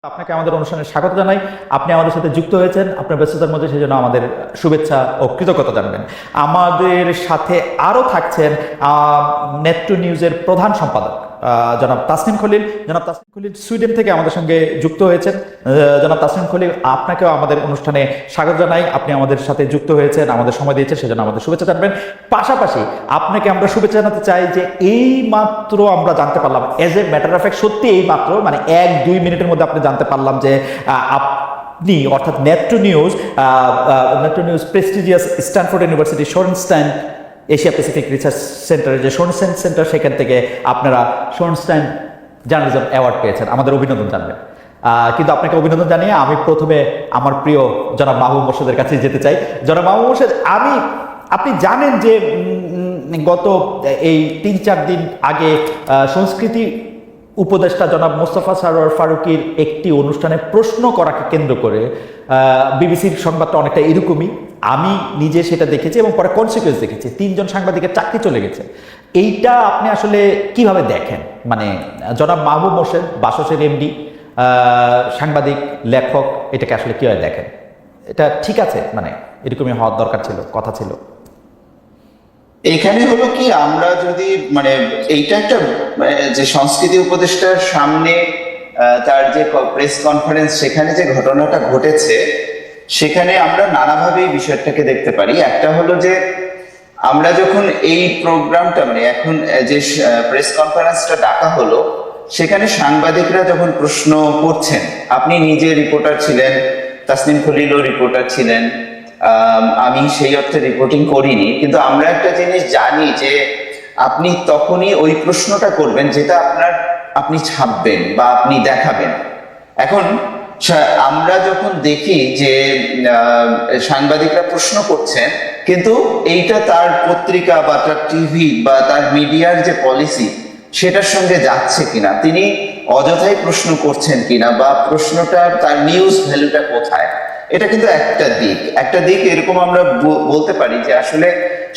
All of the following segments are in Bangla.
আপনাকে আমাদের অনুষ্ঠানে স্বাগত জানাই। আপনি আমাদের সাথে যুক্ত হয়েছেন আপনার ব্যস্ততার মধ্যে, সেজন্য আমাদের শুভেচ্ছা ও কৃতজ্ঞতা জানাবেন। আমাদের সাথে আরও থাকছেন নেট্রো নিউজের প্রধান সম্পাদক জনাব তাসনিম খলিল। জনাব তাসনিম খলিল সুইডেন থেকে আমাদের সঙ্গে যুক্ত হয়েছেন। জনাব তাসনিম খলিল, আপনাকেও আমাদের অনুষ্ঠানে স্বাগত জানাই। আপনি আমাদের সাথে যুক্ত হয়েছেন, আমাদের সময় দিয়েছেন, সেজন্য আমাদের শুভেচ্ছা জানাবেন। পাশাপাশি আপনাকে আমরা শুভেচ্ছা জানাতে চাই যে এই মাত্র আমরা জানতে পারলাম, as a matter of fact, সত্যি এই মাত্র মানে 1-2 মিনিটের মধ্যে আপনি জানতে পারলাম যে আপনি অর্থাৎ Netra news prestigious Stanford University Shorenstein Asia Pacific research সেন্টারের যে শোরেনস্টাইন সেন্টার, সেখান থেকে আপনারা শোরেনস্টাইন জার্নালিজম অ্যাওয়ার্ড পেয়েছেন। আমাদের অভিনন্দন জানবেন। কিন্তু আপনাকে অভিনন্দন জানিয়ে আমি প্রথমে আমার প্রিয় জনাব মাহবুব মোর্শেদের কাছে যেতে চাই। জনাব মাহবুব মোর্শেদ, আপনি জানেন যে গত এই 3-4 দিন আগে সংস্কৃতি উপদেষ্টা জনাব মোস্তফা সরোয়ার ফারুকীর একটি অনুষ্ঠানে প্রশ্ন করাকে কেন্দ্র করে বিবিসির সংবাদটা অনেকটা এরকমই। আমি নিজে সেটা দেখেছি এবং পরে কনসিকুয়েন্স দেখেছি। 3 জন সাংবাদিকের চাকরি চলে গেছে। এইটা আপনি আসলে কিভাবে দেখেন? মানে জনাব মাহবুব মোর্শেদ, বাসসের এমডি, সাংবাদিক, লেখক, এটাকে আসলে কিভাবে দেখেন? এটা ঠিক আছে? মানে এরকমই হওয়ার দরকার ছিল, কথা ছিল। এখানে হলো কি, আমরা যদি মানে এইটা একটা যে সংস্কৃতি উপদেষ্টার সামনে তার যে প্রেস কনফারেন্স, সেখানে যে ঘটনাটা ঘটেছে, সেখানে আমরা নানাভাবে এই বিষয়টাকে দেখতে পারি। একটা হলো যে আমরা যখন এই প্রোগ্রামটা মানে এখন যে প্রেস কনফারেন্সটা ডাকা হলো, সেখানে সাংবাদিকরা যখন প্রশ্ন করছেন, আপনি নিজে রিপোর্টার ছিলেন, তাসনিম খলিলও রিপোর্টার ছিলেন, আমি সেই অর্থে রিপোর্টিং করিনি, কিন্তু আমরা একটা জিনিস জানি যে আপনি তখনই ওই প্রশ্নটা করবেন যেটা আপনি ছাপবেন বা আপনি দেখাবেন। এখন আমরা যখন দেখি যে সাংবাদিকরা প্রশ্ন করছেন, কিন্তু এইটা তার পত্রিকা বা তার টিভি বা তার মিডিয়ার যে পলিসি, সেটার সঙ্গে যাচ্ছে কিনা, তিনি অযথাই প্রশ্ন করছেন কিনা, বা প্রশ্নটা তার নিউজ ভ্যালুটা কোথায়, এটা কিন্তু একটা দিক এরকম আমরা বলতে পারি যে আসলে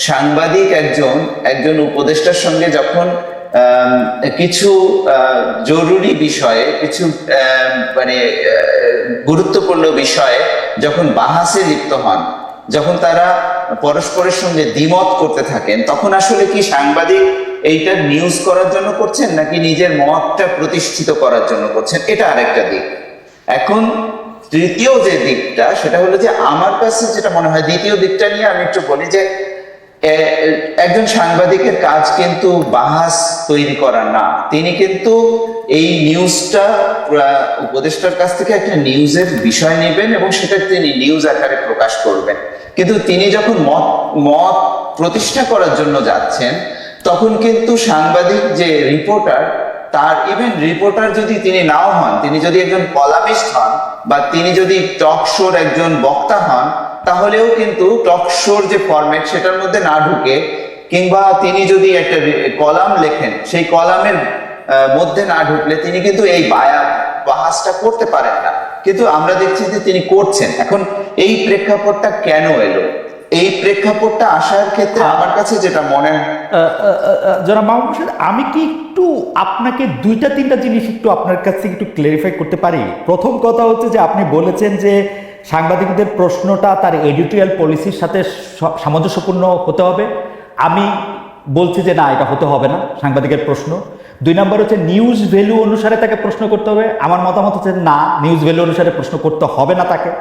সাংবাদিক একজন উপদেষ্টার সঙ্গে যখন কিছু জরুরি বিষয়ে, কিছু মানে গুরুত্বপূর্ণ বিষয়ে যখন বাহাসে লিপ্ত হন, যখন তারা পরস্পরের সঙ্গে দ্বিমত করতে থাকেন, তখন আসলে কি সাংবাদিক এইটা নিউজ করার জন্য করছেন নাকি নিজের মতটা প্রতিষ্ঠিত করার জন্য করছেন, এটা আরেকটা দিক। এখন তৃতীয় যে দিকটা, সেটা হলো যে আমার কাছে যেটা মনে হয়, দ্বিতীয় দিকটা নিয়ে আমি একটু বলি যে একজন সাংবাদিকের কাজ কিন্তু বাহাস তৈরি করা না। তিনি কিন্তু এই নিউজটা উপদেষ্টার কাছ থেকে একটা নিউজের বিষয় নেবেন এবং সেটা তিনি নিউজ আকারে প্রকাশ করবেন। কিন্তু তিনি যখন মত প্রতিষ্ঠা করার জন্য যাচ্ছেন, তখন কিন্তু সাংবাদিক যে রিপোর্টার, তার ইভেন রিপোর্টার যদি তিনি নাও হন, তিনি যদি একজন কলামিস্ট হন বা তিনি যদি টক শোর একজন বক্তা হন, তাহলেও কিন্তু টক শোর যে ফরম্যাট, সেটার মধ্যে না ঢুকে, কিংবা তিনি যদি একটা কলাম লেখেন, সেই কলামের মধ্যে না ঢুকলে তিনি কিন্তু এই বাহাসটা করতে পারেন না। কিন্তু আমরা দেখছি যে তিনি করছেন। এখন এই প্রেক্ষাপটটা কেন এলো? এই প্রেক্ষাপটটা আসার ক্ষেত্রে আমার কাছে যেটা মনে হয়, জনাব মাহবুব মোর্শেদ, আমি কি একটু আপনাকে 2-3টা জিনিস একটু আপনার কাছ থেকে একটু ক্লিয়ারিফাই করতে পারি? প্রথম কথা হচ্ছে যে আপনি বলেছেন যে সাংবাদিকদের প্রশ্নটা তার এডিটোরিয়াল পলিসির সাথে সামঞ্জস্যপূর্ণ হতে হবে। আমি বলছি যে না, এটা হতে হবে না সাংবাদিকের প্রশ্ন। 2 নম্বর হচ্ছে নিউজ ভ্যালু অনুসারে তাকে প্রশ্ন করতে হবে। আমার মতামত হচ্ছে না, নিউজ ভ্যালু অনুসারে প্রশ্ন করতে হবে না তাকে।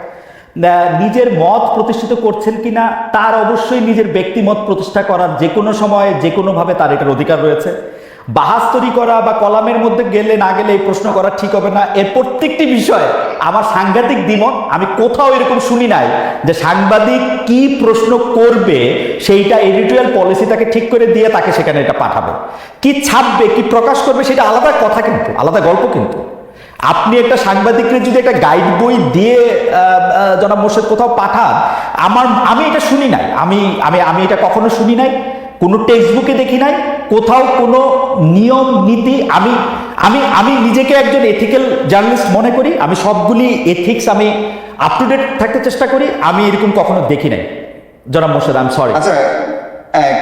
নিজের মত প্রতিষ্ঠিত করছেন কিনা, তার অবশ্যই নিজের ব্যক্তিমত প্রতিষ্ঠা করার যে কোনো সময়ে যে কোনোভাবে তার এটার অধিকার রয়েছে। বাহাস তৈরি করা বা কলামের মধ্যে গেলে না গেলে এই প্রশ্ন করা ঠিক হবে না, এর প্রত্যেকটি বিষয়ে আমার সাংঘাতিক দ্বিমত। আমি কোথাও এরকম শুনি নাই যে সাংবাদিক কি প্রশ্ন করবে সেইটা এডিটোরিয়াল পলিসি তাকে ঠিক করে দিয়ে তাকে সেখানে এটা পাঠাবে। কি ছাপবে, কি প্রকাশ করবে, সেটা আলাদা কথা, কিন্তু আলাদা গল্প। কিন্তু আপনি একটা সাংবাদিককে যদি একটা গাইড বই দিয়ে জনাব মোর্শেদ কোথাও পাঠান, আমি এটা শুনি নাই। আমি এটা কখনো শুনি নাই, কোনো টেক্সট বুকে দেখি নাই, কোথাও কোনো নিয়ম নীতি। আমি নিজেকে একজন এথিক্যাল জার্নালিস্ট মনে করি। আমি সবগুলি এথিক্স আমি আপ টু ডেট থাকতে চেষ্টা করি। আমি এরকম কখনো দেখি নাই জনাব মোর্শেদ, আই এম সরি। আচ্ছা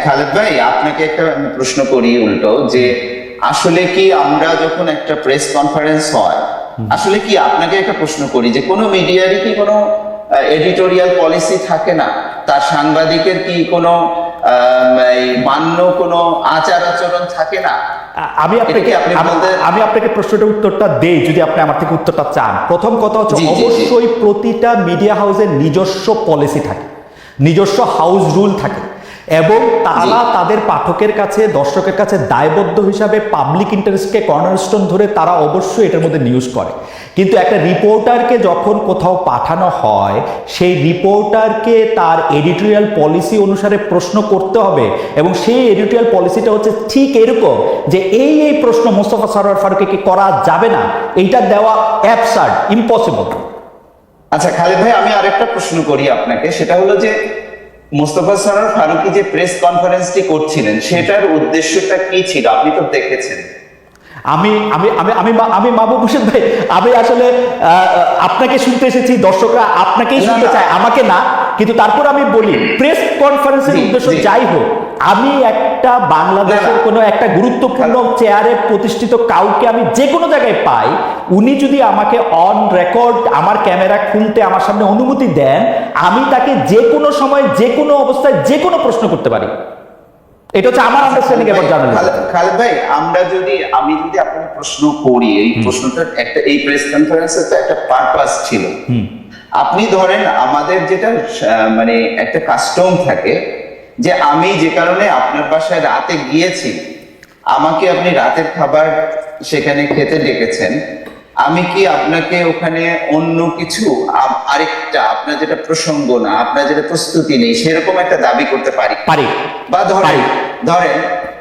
খালেদ ভাই, আপনাকে একটা প্রশ্ন করি উল্টো, যে আসলে কি আমরা যখন একটা প্রেস কনফারেন্স হয়, আসলে কি আপনাকে একটা প্রশ্ন করি যে কোনো মিডিয়ারই কি কোনো এডিটোরিয়াল পলিসি থাকে না? তার সাংবাদিকের কি কোনো এই মান্য কোনো আচার আচরণ থাকে না? আমি আপনাকে আমি আপনাকে প্রশ্নটার উত্তরটা দেই, যদি আপনি আমার থেকে উত্তরটা চান। প্রথম কথা হচ্ছে, জি, জি, জি। অবশ্যই প্রতিটা মিডিয়া হাউসের নিজস্ব পলিসি থাকে, নিজস্ব হাউস রুল থাকে, এবং তারা তাদের পাঠকের কাছে, দর্শকের কাছে দায়বদ্ধ হিসাবে পাবলিক ইন্টারেস্টকে কর্নারস্টোন ধরে তারা অবশ্যই এটার মধ্যে নিউজ করে। কিন্তু একটা রিপোর্টারকে যখন কোথাও পাঠানো হয়, সেই রিপোর্টারকে তার এডিটোরিয়াল পলিসি অনুসারে প্রশ্ন করতে হবে, এবং সেই এডিটোরিয়াল পলিসিটা হচ্ছে ঠিক এরকম যে এই প্রশ্ন মোস্তফা সরোয়ার ফারুকীকে করা যাবে না, এইটা দেওয়া অ্যাবসার্ড, ইম্পসিবল। আচ্ছা খালেদ ভাই, আমি আরেকটা প্রশ্ন করি আপনাকে, সেটা হলো যে মোস্তফা সরোয়ার ফারুকী যে প্রেস কনফারেন্সটি করছিলেন সেটার উদ্দেশ্যটা কি ছিল? আপনি তো দেখেছেন। আমি আমি আমি আমি আমি মাহবুব হোসেন ভাই, আমি আসলে আপনাকে শুনতে এসেছি, দর্শকরা আপনাকেই শুনতে চায়, আমাকে না। কিন্তু তারপর আমি বলি, প্রেস কনফারেন্সের উদ্দেশ্য যাই হোক, আমি একটা বাংলাদেশের কোনো একটা গুরুত্বপূর্ণ চেয়ারে প্রতিষ্ঠিত কাউকে আমি যে কোনো জায়গায় পাই, উনি যদি আমাকে অন রেকর্ড আমার ক্যামেরা খুলতে আমার সামনে অনুমতি দেন, আমি তাকে যে কোনো সময়, যে কোনো অবস্থায়, যে কোনো প্রশ্ন করতে পারি। এটা হচ্ছে আমার আন্ডারস্ট্যান্ডিং এবার জার্নালিজম। খালেদ ভাই, আমি যদি আপনাকে প্রশ্ন করি, এই প্রশ্নটার একটা, এই প্রেস কনফারেন্সের তো একটা পারপাস ছিল। আপনি ধরেন আমাদের যেটা মানে একটা কাস্টম থাকে যে আমি যে কারণে আপনার বাসায় রাতে গিয়েছি, আমাকে আপনি রাতের খাবার সেখানে খেতে ডেকেছেন, আমি কি আপনাকে ওখানে অন্য কিছু আরেকটা আপনার যেটা প্রসঙ্গ না, আপনার যেটা প্রস্তুতি নেই, সেরকম একটা দাবি করতে পারি? বা ধরেন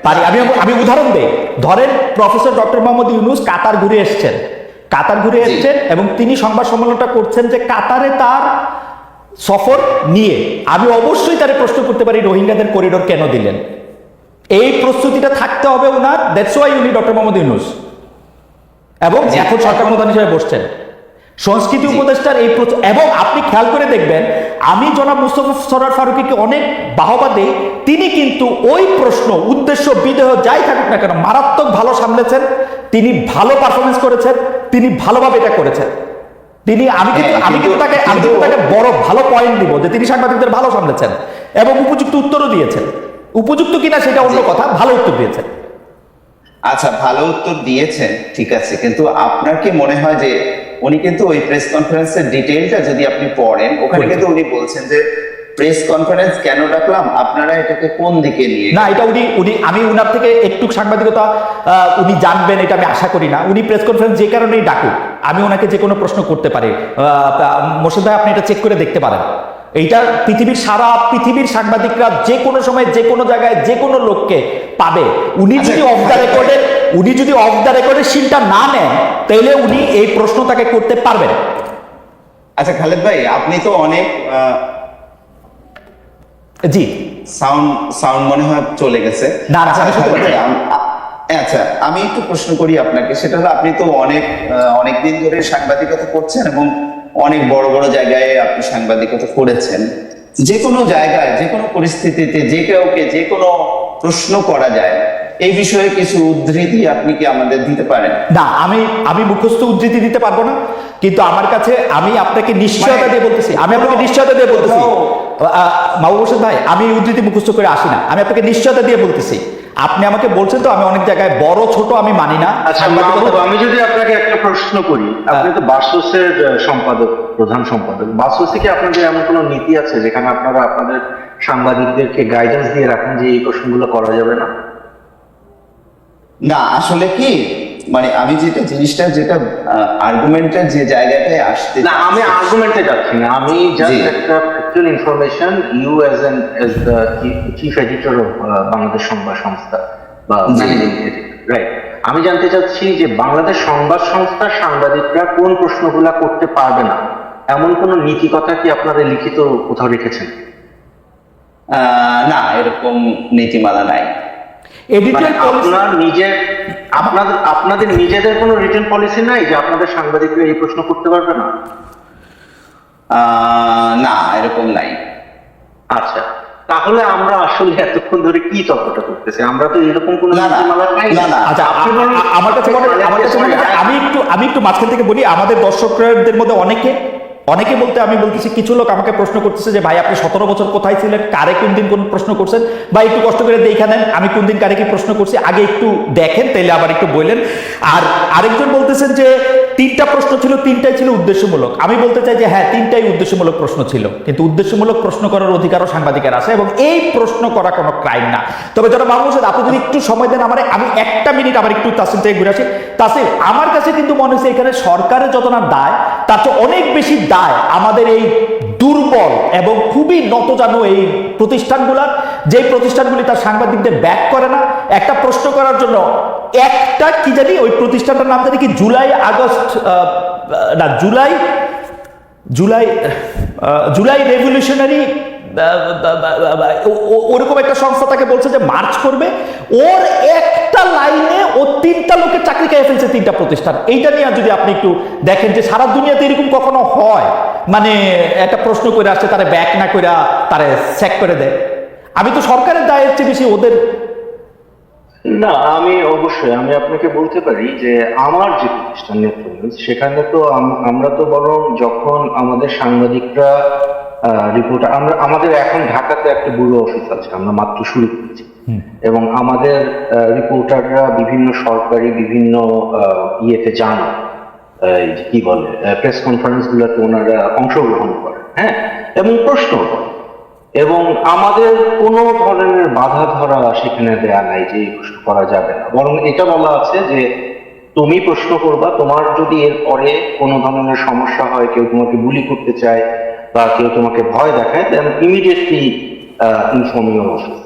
পারি। আমি উদাহরণ দেই। ধরেন প্রফেসর ডক্টর মোহাম্মদ ইউনূস কাতার ঘুরে এসেছেন, এবং তিনি সংবাদ সম্মেলনটা করছেন যে কাতারে তার সফর নিয়ে আমি অবশ্যই তারে প্রশ্ন করতে পারি, রোহিঙ্গাদের করিডোর কেন দিলেন? এই প্রস্তুতিটা থাকতে হবে ওনার। দ্যাটস ওয়াই উনি ডক্টর মোহাম্মদ ইউনূস, এবং এখন সরকার প্রধান হিসেবে বসছেন। সংস্কৃতি উপদেষ্টার এই এবং আপনি খেয়াল করে দেখবেন, আমি জনাব মোস্তফা সরোয়ার ফারুকীকে অনেক বাহবা দেই, তিনি কিন্তু ওই প্রশ্ন, উদ্দেশ্য, বিদেহ যাই থাকুক না কেন, মারাত্মক ভালো সামলেছেন, তিনি ভালো পারফরমেন্স করেছেন, তিনি ভালোভাবে এটা করেছেন। আমি কিন্তু তাকে বড় ভালো পয়েন্ট দিব যে তিনি সাংবাদিকদের ভালো সামলেছেন এবং উপযুক্ত উত্তরও দিয়েছেন। উপযুক্ত কিনা সেটা অন্য কথা, ভালো উত্তর দিয়েছেন। আচ্ছা, ভালো উত্তর দিয়েছেন, ঠিক আছে, কিন্তু আপনার কি মনে হয় যে উনি কিন্তু ওই প্রেস কনফারেন্সের ডিটেইলটা যদি আপনি পড়েন, ওখানে কিন্তু উনি বলছেন যে প্রেস কনফারেন্স কেন ডাকলাম, আপনারা এটাকে কোন দিকে নিয়ে না, এটা আমি উনার থেকে একটু সাংবাদিকতা উনি জানবেন এটা আমি আশা করি না। উনি প্রেস কনফারেন্স যে কারণেই ডাকুক, আমি ওনাকে যে কোনো প্রশ্ন করতে পারি। মোর্শেদ ভাই, আপনি এটা চেক করে দেখতে পারেন। এইটা সারা পৃথিবীর সাংবাদিকরা যে কোনো সময়, যে কোনো জায়গায়, যে কোনো লোককে পাবে। উনি যদি অফ দ্য রেকর্ডের সিলটা না নেন, তাহলে উনি এই প্রশ্ন তাকে করতে পারবেন। আচ্ছা খালেদ ভাই, আপনি তো অনেক জি, সাউন্ড মনে হয় চলে গেছে। না, আচ্ছা, আমি একটু প্রশ্ন করি আপনাকে, সেটা হলো আপনি তো অনেক দিন ধরে সাংবাদিকতা করছেন এবং অনেক বড় বড় জায়গায় আপনি সাংবাদিকতা করেছেন। যে কোনো জায়গায়, যে কোনো পরিস্থিতিতে যে কাউকে যে কোনো প্রশ্ন করা যায়, এই বিষয়ে কিছু উদ্ধৃতি আপনি কি আমাদের দিতে পারেন? না, আমি মুখস্থ উদ্ধৃতি দিতে পারবো না, কিন্তু আমার কাছে আমি আপনাকে নিশ্চয়তা দিয়ে বলতেছি, মাহবুব হোসেন ভাই, আমি উদ্ধৃতি মুখস্থ করে আসি না, আমি আপনাকে নিশ্চয়তা দিয়ে বলতেছি। আপনি আমাকে বলছেন তো, আমি অনেক জায়গায় বড় ছোট আমি মানি না। আমি যদি আপনাকে একটা প্রশ্ন করি, আপনি তো বাসসের প্রধান সম্পাদক, বাসসে কি আপনাদের এমন কোনো নীতি আছে যেখানে আপনারা আপনাদের সাংবাদিকদেরকে গাইডেন্স দিয়ে রাখেন যে এই প্রশ্নগুলো করা যাবে না? না, আসলে কি, মানে আমি যেটা আর্গুমেন্টের যে জায়গাটায় আসতে, না, আমি আর্গুমেন্টে যাচ্ছি না, আমি জাস্ট একটা factual information, you as the chief editor of Bangladesh Sangbad Sangstha বা ম্যানেজিং এডিটর, রাইট? আমি জানতে চাচ্ছি যে বাংলাদেশ সংবাদ সংস্থার সাংবাদিকরা কোন প্রশ্নগুলা করতে পারবে না, এমন কোন নীতিকথা কি আপনারা লিখিত কোথাও রেখেছেন? না, এরকম নীতিমালা নাই। আপনাদের নিজেদের কোনো রিটেন পলিসি নাই যে আপনাদের সাংবাদিকরা এই প্রশ্ন করতে পারবে না? না, এরকম নাই। আচ্ছা, আমি একটু প্রশ্ন করি আপনাকে, সেটা হলো আপনি তো অনেক দিন ধরে সাংবাদিকতা করছেন এবং অনেক বড় বড় জায়গায় আপনি সাংবাদিকতা করেছেন। যে কোনো জায়গায়, যে কোনো পরিস্থিতিতে যে কাউকে যে কোনো প্রশ্ন করা যায়, এই বিষয়ে কিছু উদ্ধৃতি আপনি কি আমাদের দিতে পারেন? আচ্ছা, তাহলে আমরা আসলে এতক্ষণ ধরে কি তর্কটা করতেছি? আমরা তো এরকম কোনো না, না, নীতিমালা পাই না, না। আচ্ছা, আমার কাছে মনে হয় আমি একটু মাঝখান থেকে বলি, আমাদের দর্শকদের মধ্যে অনেকে বলতে আমি বলতেছি, কিছু লোক আমাকে প্রশ্ন করতেছে যে ভাই আপনি 17 বছর কোথায় ছিলেন, কারে কোন দিন কোন প্রশ্ন করছেন, ভাই একটু কষ্ট করে দেখে নেন আমি কোন দিন কারে কি প্রশ্ন করছি, আগে একটু দেখেন তাইলে আবার একটু বললেন। আর আরেকজন বলতেছেন যে 3টা প্রশ্ন ছিল, 3টাই ছিল উদ্দেশ্যমূলক। আমি বলতে চাই যে হ্যাঁ, 3টাই উদ্দেশ্যমূলক প্রশ্ন ছিল, কিন্তু উদ্দেশ্যমূলক প্রশ্ন করার অধিকারও সাংবাদিকের আছে এবং এই প্রশ্ন করা কোনো ক্রাইম না। তবে যারা মাহবুব হোসেন, আপনি যদি একটু সময় দেন আমার, আমি 1 মিনিট আবার একটু তাসিম থেকে ঘুরে আসি। তাসিম, আমার কাছে কিন্তু মনে হচ্ছে এখানে সরকারের যত না দায়, তার চেয়ে অনেক বেশি দায় আমাদের এই দুর্বল এবং খুবই নতজানু এই প্রতিষ্ঠানগুলার, যে প্রতিষ্ঠানগুলি তার সাংবাদিকদের ব্যাক করে না। একটা প্রশ্ন করার জন্য একটা কি জানি ওই প্রতিষ্ঠানটার নাম জানি কি, জুলাই রেভলিউশনারি ওরকম একটা সংস্থা তাকে বলছে যে মার্চ করবে, ওর একটা লাইনে ও 3টা লোকের চাকরি খেয়ে ফেলছে, 3টা প্রতিষ্ঠান। এইটা নিয়ে যদি আপনি একটু দেখেন যে সারা দুনিয়াতে এরকম কখনো হয়, মানে একটা প্রশ্ন করে আসছে তারা ব্যাক না করে তারা স্যাক করে দেয়। আমি তো সরকারের দায়ের চেয়ে বেশি ওদের। না, আমি অবশ্যই আমি আপনাকে বলতে পারি যে আমার যে প্রতিষ্ঠান নেত্রনিউজ, সেখানে তো আমরা তো বরং যখন আমাদের সাংবাদিকরা রিপোর্টার, আমাদের এখন ঢাকাতে একটা ব্যুরো অফিস আছে, আমরা মাত্র শুরু করেছি, এবং আমাদের রিপোর্টাররা বিভিন্ন সরকারি বিভিন্ন ইয়েতে যান, কি বলে প্রেস কনফারেন্স গুলোতে ওনারা অংশগ্রহণ করেন, হ্যাঁ, এবং প্রশ্ন করেন, এবং আমাদের কোনো ধরনের বাধা ধরা সেখানে দেয়া নাই যে এই প্রশ্ন করা যাবে না। বরং এটা বলা আছে যে তুমি প্রশ্ন করবা, তোমার যদি এর পরে কোনো ধরনের সমস্যা হয়, কেউ তোমাকে বুলি করতে চায় বা কেউ তোমাকে ভয় দেখায়, দেন ইমিডিয়েটলি ইনফর্ম ইউর অফিস।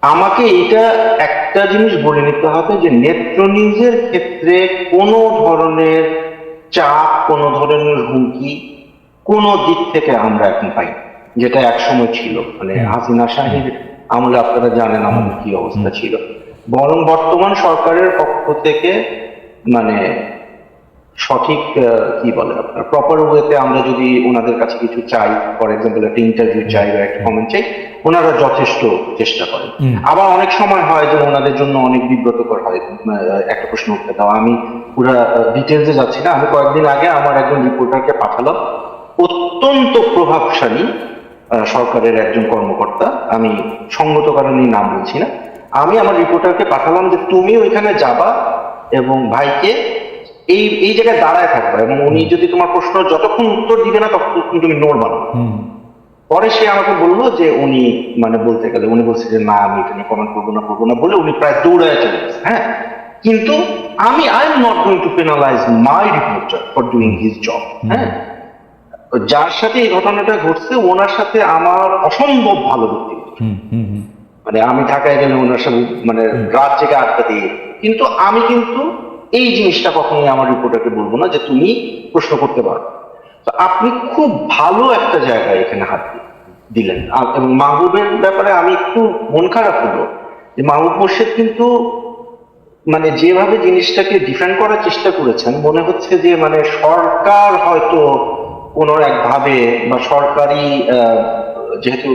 আমাকে এটা একটা জিনিস বলে নিতে হবে যে নেত্র নিউজের ক্ষেত্রে কোনো ধরনের চাপ, কোনো ধরনের হুমকি কোনো দিক থেকে আমরা এখন পাই না, যেটা একসময় ছিল। মানে হাসিনা শাহীর আমলে আপনারা জানেন আমাদের কি অবস্থা ছিল। বরং বর্তমান সরকারের পক্ষ থেকে মানে সঠিক কি বলে আপনার প্রপার ওয়েতে আমরা যদি ওনাদের কাছে কিছু চাই, ফর এক্সাম্পল একটা ইন্টারভিউ চাই বা একটা কমেন্ট চাই, ওনারা যথেষ্ট চেষ্টা করেন। আবার অনেক সময় হয় যে ওনাদের জন্য অনেক বিব্রতকর হয় একটা প্রশ্ন উঠতে দাও। আমি পুরো ডিটেলসে যাচ্ছি না, আমি কয়েকদিন আগে আমার একজন রিপোর্টারকে পাঠালাম, অত্যন্ত প্রভাবশালী সরকারের একজন কর্মকর্তা, আমি সঙ্গত কারণেই নাম বলছি না, আমি আমার রিপোর্টারকে পাঠালাম যে তুমি ওইখানে যাবা এবং ভাইকে এই এই জায়গায় দাঁড়ায় থাকবা, এবং উনি যদি তোমার প্রশ্ন যতক্ষণ উত্তর দিবে না ততক্ষণ তুমি নড়বা না। পরে সে আমাকে বললো যে উনি মানে বলতে গেলে উনি বলছে যে না আমি এটা নিয়ে কমেন্ট করবো না বলে উনি প্রায় দৌড়ায় চলে গেছে। হ্যাঁ, কিন্তু I am not going to penalize my reporter for doing his job. হ্যাঁ, যার সাথে এই ঘটনাটা ঘটছে ওনার সাথে আমার অসম্ভব ভালো ব্যক্তিগত, মানে আমি ঢাকায় গেলে ওনার সাথে মানে রাত জেগে আড্ডা দিয়ে, কিন্তু আমি কিন্তু এই জিনিসটা কখনোই আমার রিপোর্টারকে বলবো না যে তুমি প্রশ্ন করতে পারো। তো আপনি খুব ভালো একটা জায়গায় এখানে হাত দিলেন। এবং মাহবুবের ব্যাপারে আমি একটু মন খারাপ হলো যে মাহবুব মোর্শেদ কিন্তু মানে যেভাবে জিনিসটাকে ডিফেন্ড করার চেষ্টা করেছেন, মনে হচ্ছে যে মানে সরকার হয়তো কোন একভাবে বা সরকারি যেহেতু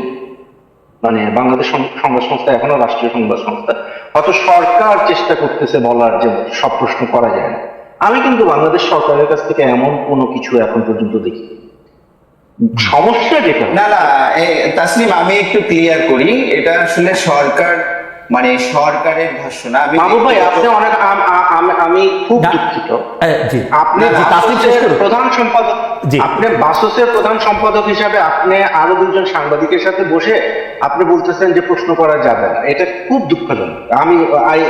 মানে বাংলাদেশ সংবাদ সংস্থা এখনো রাষ্ট্রীয় সংবাদ সংস্থা, হয়তো সরকার চেষ্টা করতেছে বলার যে সব প্রশ্ন করা যায় না। আমি কিন্তু বাংলাদেশ সরকারের কাছ থেকে এমন কোনো কিছু এখন পর্যন্ত দেখি। সমস্যা যেটা না তাসনিম, আমি একটু ক্লিয়ার করি, এটা আসলে সরকার মানে সরকারের ভাষ্য না। বাবু ভাই আপনি অনেক আমি খুব দুঃখিত, আপনি প্রধান সম্পাদক, আপনি বাসসের প্রধান সম্পাদক হিসাবে আপনি আরো 2জন সাংবাদিকের সাথে বসে আপনি বলতেছেন যে প্রশ্ন করা যাবে না, এটা খুব দুঃখজনক। আমি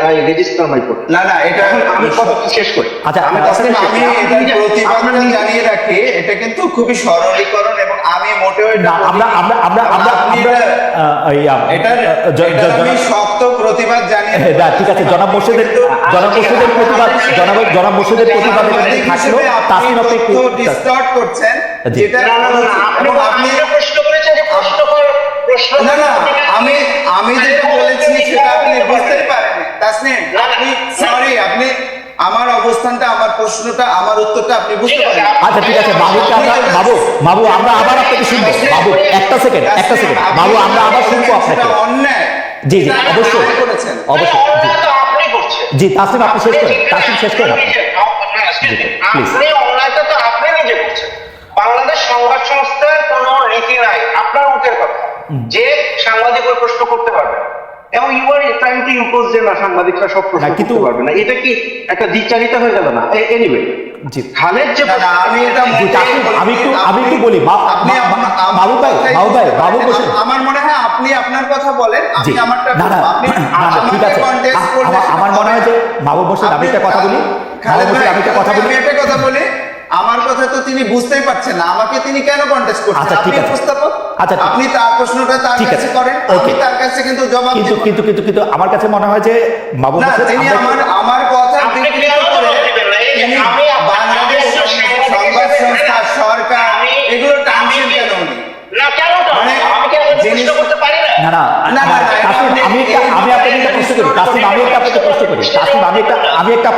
আই রেজিস্টার মাই কোর্ট। না এটা আমি কথা শেষ করি। আচ্ছা, আমি এটার প্রতিবাদ জানিয়ে রাখি, এটা কিন্তু খুবই সরলীকরণ এবং আমি মোটেও আমি শক্ত প্রতিবাদ জানিয়ে। ঠিক আছে, জনাব মোর্শেদের প্রতিবাদ থাকলো, তাসনিম আপনি একটু ডিসটর্ট করছেন, যেটা আপনি প্রশ্ন করেছেন যে প্রশ্ন না আমি যেটা বলেছি সেটা আপনি বুঝতে পারেননি। তাসনিম, আপনি সরি, আমার অবস্থানটা, আমার প্রশ্নটা, আমার উত্তরটা আপনি বুঝতে পারেন? আচ্ছা ঠিক আছে বাবু আমরা আবার আপনাকে শুনবো। বাবু একটা সেকেন্ড বাবু, আমরা আবার শুনবো আপনাকে। অন্যায়। জি অবশ্যই করেছেন। অবশ্যই আপনি করছেন। জি তাসলিম, আপনি শেষ করেন। তাসলিম শেষ করেন আপনি। আপনি অন্যায়টা তো আপনি নিজে করছেন। বাংলাদেশ সংবাদ সংস্থার কোনো নীতি নাই, আপনার মুখের কথা যে সাংবাদিক ওই প্রশ্ন করতে পারবে না। এবং you are trying to impose যে না সাংবাদিকরা সব প্রশ্ন করতে পারবে না, এটা কি একটা দ্বিচারিতা হয়ে গেল না? এনিওয়ে জি খালেদ যে আমি এটা আমি একটু বলি বাবু বসে। আমার মনে হয় আপনি আপনার কথা বলেন, আমি আমারটা বলবো। আপনি ঠিক আছে, কন্টেস্ট করলে আমার মনে হয় যে বাবু বসে আমি একটা কথা বলি। খালেদ ভাই, আমি একটা কথা বলি। আমার কথা তো তিনি বুঝতেই পারছেন না, আমাকে তিনি কেন কন্টেস্ট করছেন? আচ্ছা ঠিক আছে, উপস্থাপক, আচ্ছা আপনি তার প্রশ্নটা তার কাছে করেন, আমি তার কাছে কিন্তু জবাব দেব। কিন্তু আমার কাছে মনে হয় যে বাবু না, তিনি আমার কথা বিকৃত করে তিনি বাংলাদেশ সংবাদ সংস্থা, সরকার এগুলো টানছেন কেন উনি? না কেন মানে আমি কি প্রশ্ন করতে পারি না? আমি আপনাকে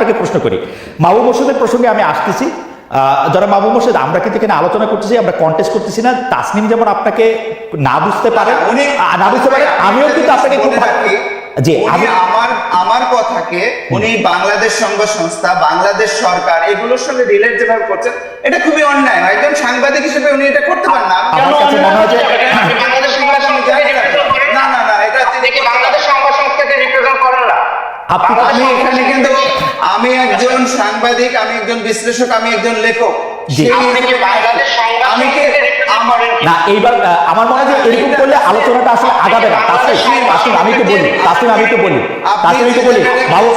একটা প্রশ্ন করি। মাহবুব মোর্শেদের প্রসঙ্গে আমি আসতেছি। যারা মাহবুব মোর্শেদ, আমরা কিন্তু এখানে আলোচনা করতেছি, আমরা কন্টেস্ট করতেছি না। তাসনিম যেমন আপনাকে না বুঝতে পারে, আমিও কিন্তু আপনাকে খুব জি আমার কথাকে উনি বাংলাদেশ সংবাদ সংস্থা, বাংলাদেশ সরকার এগুলোর সঙ্গে রিলেট যেভাবে করছেন, এটা খুবই অন্যায়। একজন সাংবাদিক হিসেবে উনি এটা করতে পারেন না। আমার কাছে মনে হয় যে বাংলাদেশ সংবাদ সংস্থাকে না এটা তিনি কি বাংলাদেশ সংবাদ সংস্থাকে রিপ্রেজেন্ট করেন না? আমি এখানে কিন্তু আমি একজন সাংবাদিক, আমি একজন বিশ্লেষক, আমি একজন লেখক। না এইবার আমার মনে হয় যে এরকম করলে আলোচনাটা আসলে আগাবে না। আমি একটু বলি বাবু,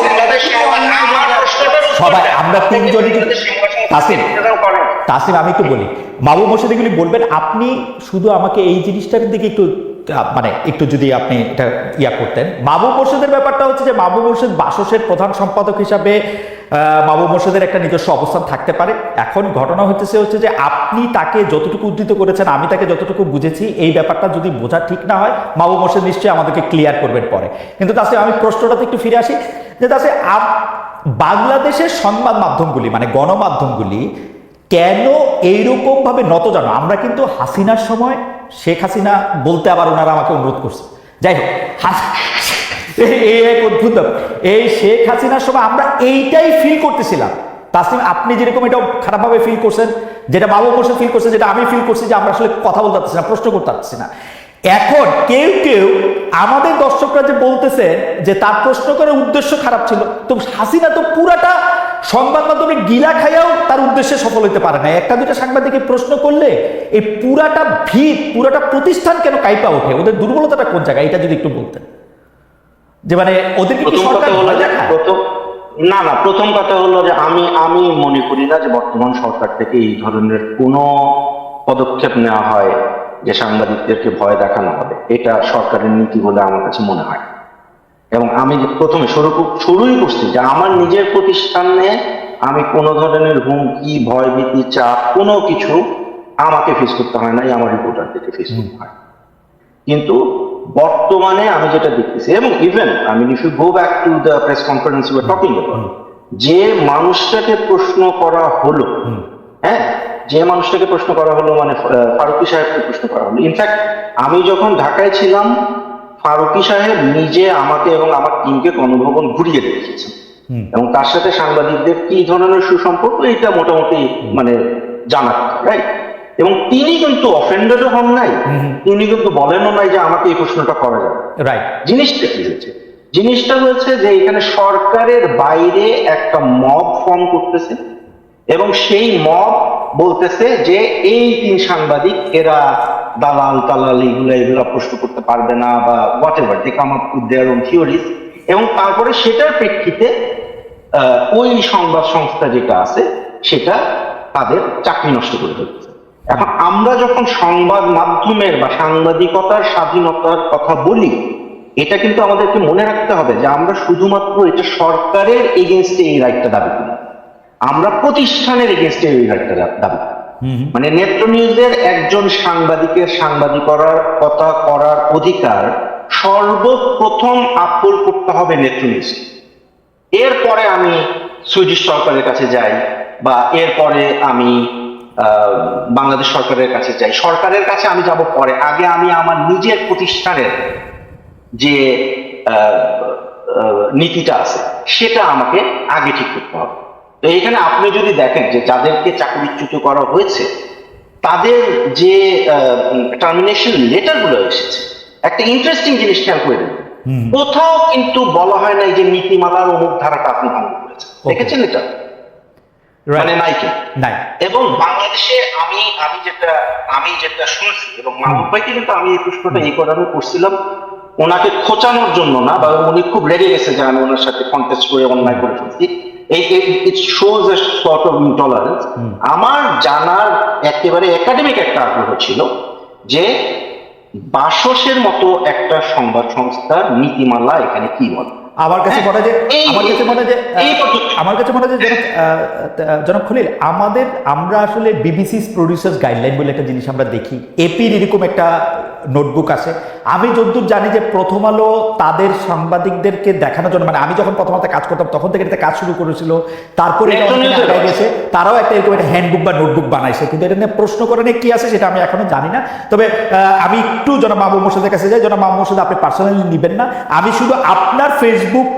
সবাই আমরা তিনজনই কিন্তু তাসলিম আমি একটু বলি, মাহবুব মোর্শেদ এগুলি বলবেন। আপনি শুধু আমাকে এই জিনিসটার দিকে একটু একটু যদি আপনি এটা করতেন। মাহবুব মোর্শেদের ব্যাপারটা হচ্ছে যে মাহবুব মোর্শেদ বাসসের প্রধান সম্পাদক হিসাবে মাহবুব মোর্শেদের একটা নিজস্ব অবস্থান থাকতে পারে। এখন ঘটনা হচ্ছে যে আপনি তাকে যতটুকু উদ্ধৃত করেছেন, আমি তাকে যতটুকু বুঝেছি, এই ব্যাপারটা যদি বোঝা ঠিক না হয়, মাহবুব মোর্শেদ নিশ্চয়ই আমাদেরকে ক্লিয়ার করবেন পরে। কিন্তু তাছাড়া আমি প্রশ্নটাতে একটু ফিরে আসি যে তাছাড়া বাংলাদেশের সংবাদ মাধ্যমগুলি মানে গণমাধ্যমগুলি কেন এইরকম ভাবে নত জানো? আমরা কিন্তু হাসিনার সময়, শেখ হাসিনা বলতে আবার ওনারা আমাকে অনুরোধ করছে, যাই হোক এক অদ্ভুত, এই শেখ হাসিনার সময় আমরা এইটাই ফিল করতেছিলাম। তাসলিম, আপনি যেরকম এটা খারাপভাবে ফিল করছেন, যেটা মাহবুব মোর্শেদ ফিল করছে, যেটা আমি ফিল করছি, যে আমরা আসলে কথা বলতে পারছি না, প্রশ্ন করতে পারছি না। এখন কেউ আমাদের দর্শকরা যে বলতেছে যে তার প্রশ্ন করার উদ্দেশ্য খারাপ ছিল, তো হাসিনা তো পুরাটা সংবাদ মাধ্যমে গিলা খাইয়াও তার উদ্দেশ্যে সফল হইতে পারে না। একটা দুটা সাংবাদিকে প্রশ্ন করলে এই পুরাটা ভিত, পুরাটা প্রতিষ্ঠান কেন কাইপা ওঠে? ওদের দুর্বলতাটা কোন জায়গায়, এটা যদি একটু বলতেন। যে মানে ওদের না প্রথম কথা হলো যে আমি মনে করি না যে বর্তমান সরকার থেকে এই ধরনের কোনো পদক্ষেপ নেওয়া হয় যে সাংবাদিকদেরকে ভয় দেখানো হবে। এটা সরকারের নীতি বলে আমার কাছে মনে হয়। এবং আমি প্রথমে শুরুই করছি যে আমার নিজের প্রতিষ্ঠানে আমি কোনো ধরনের হুমকি, ভয়ভীতি, চাপ কোনো কিছু আমাকে ফেস করতে হয় নাই, আমার রিপোর্টারদেরকে ফেস করতে হয়। কিন্তু বর্তমানে আমি যেটা দেখতেছি, এবং even if you go back to the press conference you are talking about, যে মানুষটাকে প্রশ্ন করা হলো, হ্যাঁ, যে মানুষটাকে প্রশ্ন করা হলো মানে ফারুকী সাহেবকে প্রশ্ন করা হলো। ইনফ্যাক্ট আমি যখন ঢাকায় ছিলাম, ফারুকী সাহেব নিজে আমাকে এবং আমার টিমকে গণভবন ঘুরিয়ে দেখিয়েছেন, এবং তার সাথে সাংবাদিকদের কি ধরনের সুসম্পর্ক এটা মোটামুটি মানে জানা, রাইট? এবং তিনি কিন্তু অফেন্ডেডও হন নাই, তিনি কিন্তু বলেনও নাই যে আমাকে এই প্রশ্নটা করা যাবে, রাইট? জিনিসটা কি হয়েছে? জিনিসটা হয়েছে যে এখানে সরকারের বাইরে একটা মব ফর্ম করতেছে, এবং সেই মব বলতেছে যে এই তিন সাংবাদিক এরা দালাল এগুলা প্রশ্ন করতে পারবে না, বা whatever they come up with their own theories. এবং তারপরে সেটার প্রেক্ষিতে ওই সংবাদ সংস্থা যেটা আছে সেটা তাদের চাকরি নষ্ট করে দিচ্ছে। এখন আমরা যখন সংবাদ মাধ্যমের বা সাংবাদিকতার স্বাধীনতার কথা বলি, এটা কিন্তু আমাদেরকে মনে রাখতে হবে যে আমরা শুধুমাত্র এটা সরকারের এগেনস্টে এই রাইটটা দাবি করি, আমরা প্রতিষ্ঠানের এগেনস্টে এই রাইটটা দাবি করি। মানে নেত্র নিউজের একজন সাংবাদিকের কথা করার অধিকার সর্বপ্রথম আপলোড করতে হবে নেত্র নিউজ। এরপরে আমি সুইডিশ সরকারের কাছে যাই, বা এরপরে আমি বাংলাদেশ সরকারের কাছে যাই। সরকারের কাছে আমি যাব পরে, আগে আমি আমার নিজের প্রতিষ্ঠানের যে নীতিটা আছে সেটা আমাকে আগে ঠিক করতে হবে। তো এইখানে আপনি যদি দেখেন যে যাদেরকে চাকরিচ্যুত করা হয়েছে তাদের যে টার্মিনেশন লেটার গুলো এসেছে, একটা ইন্টারেস্টিং জিনিস খেয়াল করে দেখুন, কোথাও কিন্তু বলা হয় নাই যে নীতিমালার অমুক ধারাটা আপনি ভঙ্গ করেছেন। দেখেছেন এটা? মানে নাই কি নাই। এবং বাংলাদেশে আমি যেটা শুনছি, এবং মাহমুদ ভাইকে কিন্তু আমি এই প্রশ্নটা এই কারণে করছিলাম ওনাকে খোঁচানোর জন্য না, বা উনি খুব রেগে গেছে যে আমি ওনার সাথে কন্টেস্ট করে অন্যায় করে ফেলছি। It shows A sort of intolerance. আমার জানার একেবারে একাডেমিক একটা আগ্রহ ছিল যে বাসসের মতো একটা সংবাদ সংস্থার নীতিমালা এখানে কি বলে। আমার কাছে মনে হয় যে জনাব খলিল, আমরা আসলে বিবিসি প্রডিউসার্স গাইডলাইন বলে একটা জিনিস আমরা দেখি, এপির এরকম একটা নোটবুক আছে। আমি যতদূর জানি যে প্রথম আলো তাদের সাংবাদিকদেরকে দেখানোর জন্য, মানে আমি যখন প্রথম আলোতে কাজ করতাম তখন থেকে এটা কাজ শুরু করেছিল, তারপরে এটা অনেক আগে গেছে, তারাও একটা এরকম একটা হ্যান্ডবুক বা নোটবুক বানাইছে, কিন্তু এটা নিয়ে প্রশ্ন করে নিয়ে কি আছে সেটা আমি এখনো জানি না। তবে আমি একটু জনাব মাহবুব মোর্শেদের কাছে যাই। জনাব মাহবুব মোর্শেদ, আপনি পার্সোনালি নেবেন না, আমি শুধু আপনার ফেসবুক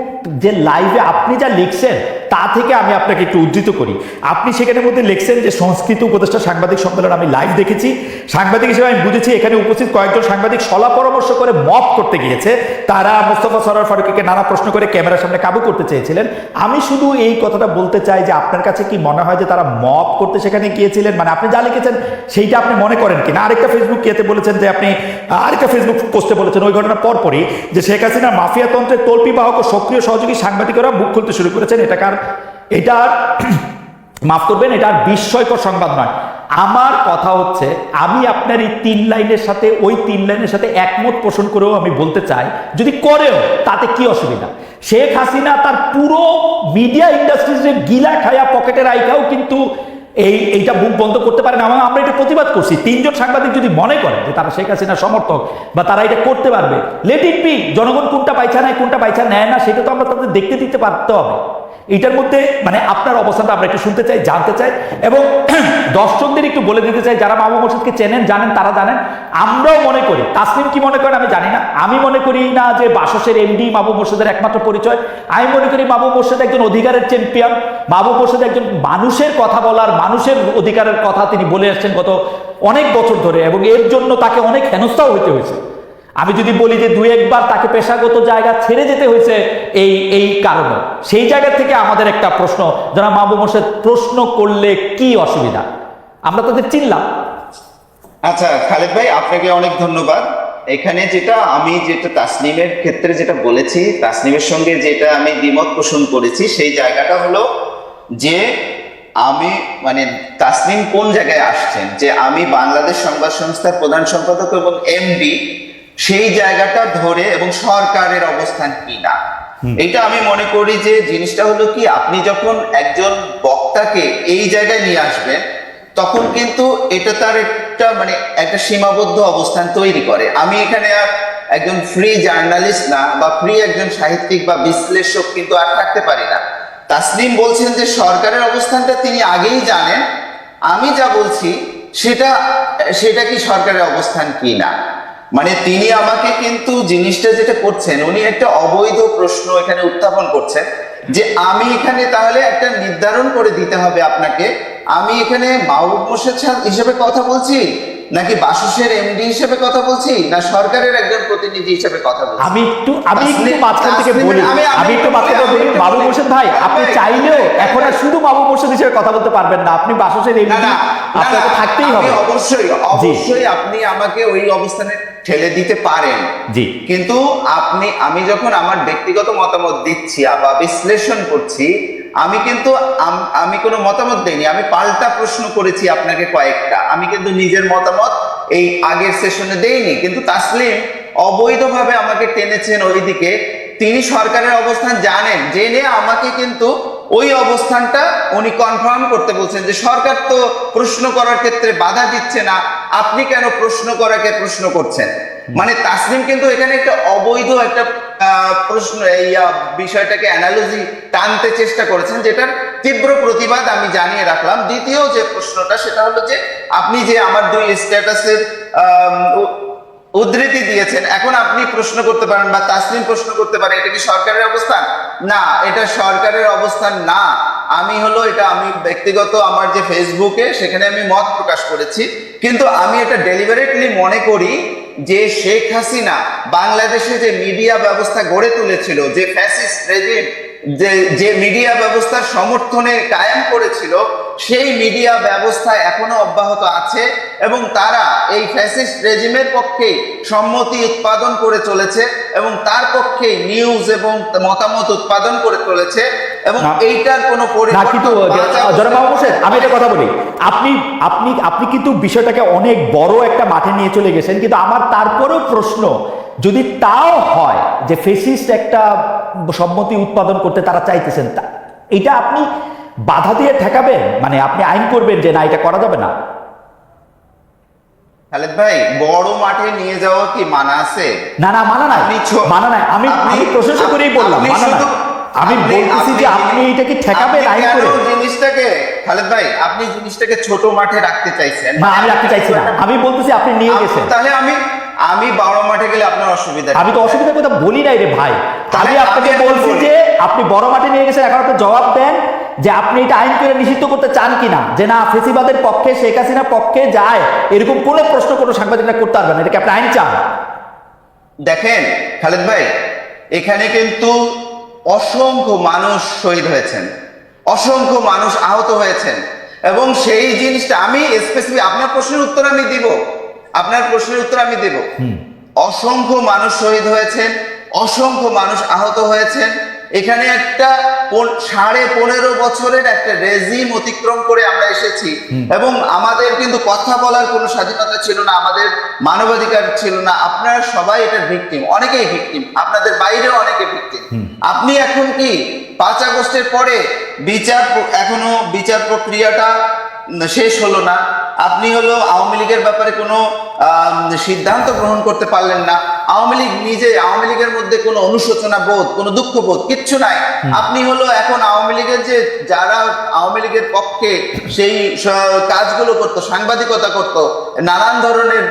যে লাইভে আপনি যা লিখছেন তা থেকে আমি আপনাকে একটু উদ্ধৃত করি। আপনি সেখানের মধ্যে লিখছেন যে সংস্কৃতি উপদেষ্টা সাংবাদিক সম্মেলন আমি লাইভ দেখেছি, সাংবাদিক হিসেবে আমি বুঝেছি এখানে উপস্থিত কয়েকজন সাংবাদিক সলা পরামর্শ করে মপ করতে গিয়েছে, তারা মোস্তফা সরোয়ার ফারুকীকে নানা প্রশ্ন করে ক্যামেরার সামনে কাবু করতে চেয়েছিলেন। আমি শুধু এই কথাটা বলতে চাই যে আপনার কাছে কি মনে হয় যে তারা মপ করতে সেখানে গিয়েছিলেন, মানে আপনি যা লিখেছেন সেইটা আপনি মনে করেন কিনা? আরেকটা ফেসবুক ইয়েতে বলেছেন যে আপনি আরেকটা ফেসবুক পোস্টে বলেছেন ওই ঘটনার পরপরই যে শেখ হাসিনা মাফিয়াতন্ত্রের তল্পি বাহক ও সক্রিয় সহযোগী সাংবাদিকরা মুখ খুলতে শুরু করেছেন। এটা মাফ করবেন, এটা আর বিস্ময়কর সংবাদ নয়। আমার কথা হচ্ছে, আমি আপনার এই 3 লাইনের সাথে ওই 3 লাইনের সাথে একমত পোষণ করেও আমি বলতে চাই, যদি করেও তাতে কি অসুবিধা? শেখ হাসিনা তার পুরো মিডিয়া ইন্ডাস্ট্রিজে গিলা খায়া পকেটের আইখাও কিন্তু এইটা মুখ বন্ধ করতে পারে না। আমরা এটা প্রতিবাদ করছি। 3 জন সাংবাদিক যদি মনে করেন যে তারা শেখ হাসিনার সমর্থক বা তারা এটা করতে পারবে, লেট ইট বি। জনগণ কোনটা পাইছে নেয়, কোনটা পাইছে নেয় না, সেটা তো আমরা তাদের দেখতে দিতে পারতে হবে। এটার মধ্যে মানে আপনার অবস্থানটা আমরা একটু শুনতে চাই, জানতে চাই, এবং দর্শকদের একটু বলে দিতে চাই, যারা মাহবুব মোর্শেদকে চেনেন, জানেন, তারা জানেন। আমরাও মনে করি, তাসনিম কি মনে করেন আমি জানি না, আমি মনে করি না যে বাসসের এমডি মাহবুব মোর্শেদের একমাত্র পরিচয়। আমি মনে করি মাহবুব মোর্শেদ একজন অধিকারের চ্যাম্পিয়ন, মাহবুব মোর্শেদ একজন মানুষের কথা বলার, মানুষের অধিকারের কথা তিনি বলে আসছেন গত অনেক বছর ধরে, এবং এর জন্য তাকে অনেক হেনস্থাও হইতে হয়েছে। আমি যদি বলি যে 2-1 বার তাকে পেশাগত জায়গা ছেড়ে যেতে হয়েছে এই কারণে, সেই জায়গা থেকে আমাদের একটা প্রশ্ন, যারা মাহবুব মোর্শেদ প্রশ্ন করলে কি অসুবিধা? আমরা তাদের চিনলাম। আচ্ছা খালেদ ভাই, আপনাকে অনেক ধন্যবাদ। এখানে আমি তাসনিমের ক্ষেত্রে যেটা বলেছি, তাসনিমের সঙ্গে যেটা আমি দ্বিমত পোষণ করেছি, সেই জায়গাটা হলো যে আমি মানে তাসনিম কোন জায়গায় আসছেন যে আমি বাংলাদেশ সংবাদ সংস্থার প্রধান সম্পাদক এবং এমডি, সেই জায়গাটা ধরে এবং সরকারের অবস্থান কি না, এটা আমি মনে করি যে জিনিসটা হলো কি, আপনি যখন একজন বক্তাকে এই জায়গায় নিয়ে আসবেন তখন কিন্তু এটা তার একটা সীমাবদ্ধ অবস্থান তৈরি করে। আমি এখানে আর একজন ফ্রি জার্নালিস্ট না, বা ফ্রি একজন সাহিত্যিক বা বিশ্লেষক কিন্তু আর থাকতে পারি না। তাসনিম বলছেন যে সরকারের অবস্থানটা তিনি আগেই জানেন, আমি যা বলছি সেটা কি সরকারের অবস্থান কি না, মানে তিনি আমাকে কিন্তু জিনিসটা যেটা করছেন, উনি একটা অবৈধ প্রশ্ন এখানে উত্থাপন করছেন যে আমি এখানে তাহলে একটা নির্ধারণ করে দিতে হবে আপনাকে, আমি এখানে মাহবুব মোর্শেদ হিসেবে কথা বলছি, নাকি বাসসের এমডি হিসেবে কথা বলছি, না সরকারের একজন প্রতিনিধি হিসেবে কথা বলছি। আমি একটু মাঝখান থেকে বলি, মাহবুব মোর্শেদ ভাই, আপনি চাইলেও এখন আর শুধু মাহবুব মোর্শেদ হিসেবে কথা বলতে পারবেন না, আপনি বাসসের এমডি, আপনাকে থাকতেই হবে। অবশ্যই আপনি আমাকে ওই অবস্থানে ঠেলে দিতে পারেন, জি, কিন্তু আমি যখন আমার ব্যক্তিগত মতামত দিচ্ছি বা বিশ্লেষণ করছি, আমি কোনো মতামত দেইনি, আমি পাল্টা প্রশ্ন করেছি আপনাকে কয়েকটা, আমি কিন্তু নিজের মতামত এই আগের সেশনে দেইনি। কিন্তু তাসলিম অবৈধভাবে আমাকে টেনেছেন ওইদিকে, তিনি সরকারের অবস্থান জানেন, জেনে আমাকে কিন্তু ওই অবস্থানটা উনি কনফার্ম করতে বলছেন যে সরকার তো প্রশ্ন করার ক্ষেত্রে বাধা দিচ্ছে না, আপনি কেন প্রশ্ন করাকে প্রশ্ন করছেন। মানে তাসনিম কিন্তু এখানে একটা অবৈধ একটা প্রশ্ন এই বিষয়টাকে অ্যানালজি টানতে চেষ্টা করেছেন, যেটার তীব্র প্রতিবাদ আমি জানিয়ে রাখলাম। দ্বিতীয় যে প্রশ্নটা সেটা হলো যে আপনি যে আমার 2 স্ট্যাটাসের উদ্ধৃতি দিয়েছেন, এখন আপনি প্রশ্ন করতে পারেন বা তাসলিম প্রশ্ন করতে পারে এটা কি সরকারের অবস্থান? না, এটা সরকারের অবস্থান না। আমি ব্যক্তিগত আমার যে ফেসবুকে সেখানে আমি মত প্রকাশ করেছি, কিন্তু আমি এটা ডেলিভারেটলি মনে করি যে শেখ হাসিনা বাংলাদেশে যে মিডিয়া ব্যবস্থা গড়ে তুলেছিল, যে ফ্যাসিস্ট রেজিম যে মিডিয়া ব্যবস্থার সমর্থনে কায়েম করেছিল, সেই মিডিয়া ব্যবস্থা এখনো অব্যাহত আছে এবং তারা এই ফ্যাসিস্ট রেজিমের পক্ষে সম্মতি উৎপাদন করে চলেছে এবং তার পক্ষে নিউজ এবং মতামত উৎপাদন করে চলেছে এবং এইটার কোনো আমি একটা কথা বলি, আপনি আপনি আপনি কিন্তু বিষয়টাকে অনেক বড় একটা মাঠে নিয়ে চলে গেছেন, কিন্তু আমার তারপরেও প্রশ্ন, যদি তাও হয় যে ফেসিস্ট একটা সম্মতি উৎপাদন করতে তারা চাইতেছেন, এটা আপনি বাধা দিয়ে ঠেকাবেন, মানে আপনি আইন করবেন যে না এটা করা যাবে না? খালেদ ভাই, বড় মাঠে নিয়ে যাওয়া কি মানা আছে? না না, মানা নাই, মানা নাই। আমি প্রশংসা করেই বললাম মানা নাই। আমি বলতেছি যে আপনি এটা কি ঠেকাবেন আইন করে? জিনিসটাকে খালেদ ভাই, আপনি জিনিসটাকে ছোট মাঠে রাখতে চাইছেন। না, আমি রাখতে চাইছি না, আমি বলতেছি আপনি নিয়ে গেছেন। তাহলে আমি বড় মাঠে গেলে আপনার অসুবিধা? আমি তো অসুবিধার কথা বলি নাই রে ভাই, আমি আপনাকে বলছি যে আপনি বড় মাঠে নিয়ে গেছেন। এখন আপনি জবাব দেন যে আপনি এটা আইন করে নিষিদ্ধ করতে চান কিনা, যে না ফেসিবাদের পক্ষে শেখ হাসিনার পক্ষে যায় এরকম কোনো প্রশ্ন কোনো সাংবাদিকরা করতে পারবেন না, এটাকে আপনি আইন চান? দেখেন খালেদ ভাই, এখানে কিন্তু অসংখ্য মানুষ শহীদ হয়েছেন, অসংখ্য মানুষ আহত হয়েছেন এবং সেই জিনিসটা আমি স্পেসিফিক আপনার প্রশ্নের উত্তর আমি দিব, অসংখ্য মানুষ শহীদ হয়েছেন, অসংখ্য মানুষ আহত হয়েছেন। এখানে একটা 15.5 বছরের একটা রেজিম অতিক্রম করে আমরা এসেছি এবং আমাদের কিন্তু কথা বলার কোনো স্বাধীনতা ছিল না, আমাদের মানবাধিকার ছিল না। আপনারা সবাই এটার ভিকটিম, অনেকেই ভিকটিম, আপনাদের বাইরেও অনেকে ভিকটিম। আপনি এখন কি 5 আগস্টের পরে এখনো বিচার প্রক্রিয়াটা শেষ হলো না, আপনি হলো আওয়ামী লীগের ব্যাপারে কোনো সিদ্ধান্ত গ্রহণ করতে পারলেন না। আওয়ামী লীগের মধ্যে কোনো অনুশোচনা বোধ, কোনো দুঃখ বোধ কিচ্ছু নাই। আপনি হলো এখন আওয়ামী লীগের যে যারা আওয়ামী লীগের পক্ষে সেই কাজগুলো করতো, সাংবাদিকতা করতো, নানান ধরনের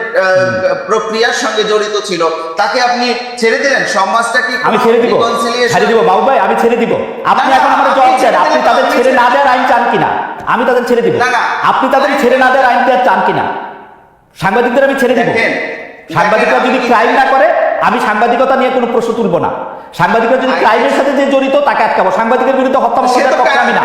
প্রক্রিয়ার সঙ্গে জড়িত ছিল, তাকে আপনি ছেড়ে দিলেন। সমাজটা কি আমি ছেড়ে দিব বাবু ভাই, আমি ছেড়ে দিব। আপনি এখন আমার জবাব দেন, আপনি তাদের ছেড়ে না দেওয়ার আইন চান কিনা? আমি তাদের ছেড়ে দিব। আপনি তাদের ছেড়ে না দেওয়ার আইন চান কিনা? সাংবাদিকদের আমি ছেড়ে দিব। সাংবাদিকরা যদি ক্রাইম না করে আমি সাংবাদিকতা নিয়ে কোনো প্রশ্ন তুলব না। সাংবাদিকরা যদি ক্রাইমের সাথে যে জড়িত তাকে আটকাবো। সাংবাদিকের বিরুদ্ধে হত্যা মামলার পক্ষে আমি না।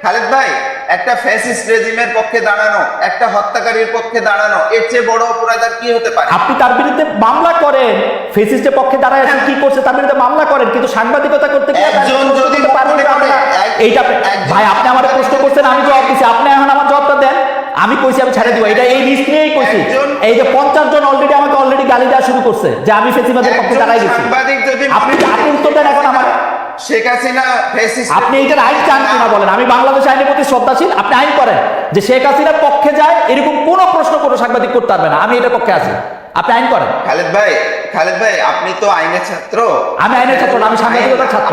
খালেদ ভাই, একটা ফ্যাসিস্ট রেজিমের পক্ষে দাঁড়ানো, একটা হত্যাকারীর পক্ষে দাঁড়ানো, এর চেয়ে বড় অপরাধ আর কি হতে পারে? আপনি তার বিরুদ্ধে মামলা করেন, ফ্যাসিস্টের পক্ষে দাঁড়ায় আছে কি করছে তার বিরুদ্ধে মামলা করেন, কিন্তু সাংবাদিকতা করতে গিয়ে একজন যদি এইটা ভাই আপনি আমার প্রশ্ন করছেন, আমি জবাব দিচ্ছি, আপনি এখন আমার জবাবটা দেন। আমি কইছি আমি ছেড়ে দিব, এটা এই রিস্ক নিয়েই কইছি। এই যে 50 জন আমাকে গালি দেওয়া শুরু করছে যে আমি ফেসিবাদের পক্ষে দাঁড়াই গেছি। আপনি উত্তর দেন এখন আমার। শেখ হাসিনা ফ্যাসিস্ট, আপনি এইটার আইন চান কিনা বলেন? আমি বাংলাদেশ আইনের প্রতি শ্রদ্ধাশীল, আপনি আইন করেন যে শেখ হাসিনার পক্ষে যায় এরকম কোনো প্রশ্ন কোনো সাংবাদিক করতে পারবে না, আমি এটার পক্ষে আছি, আপনি আইন করেন। খালেদ ভাই আপনি তো আইনের ছাত্র। আমি আইনের ছাত্র না, আমি সাংবাদিকতার ছাত্র।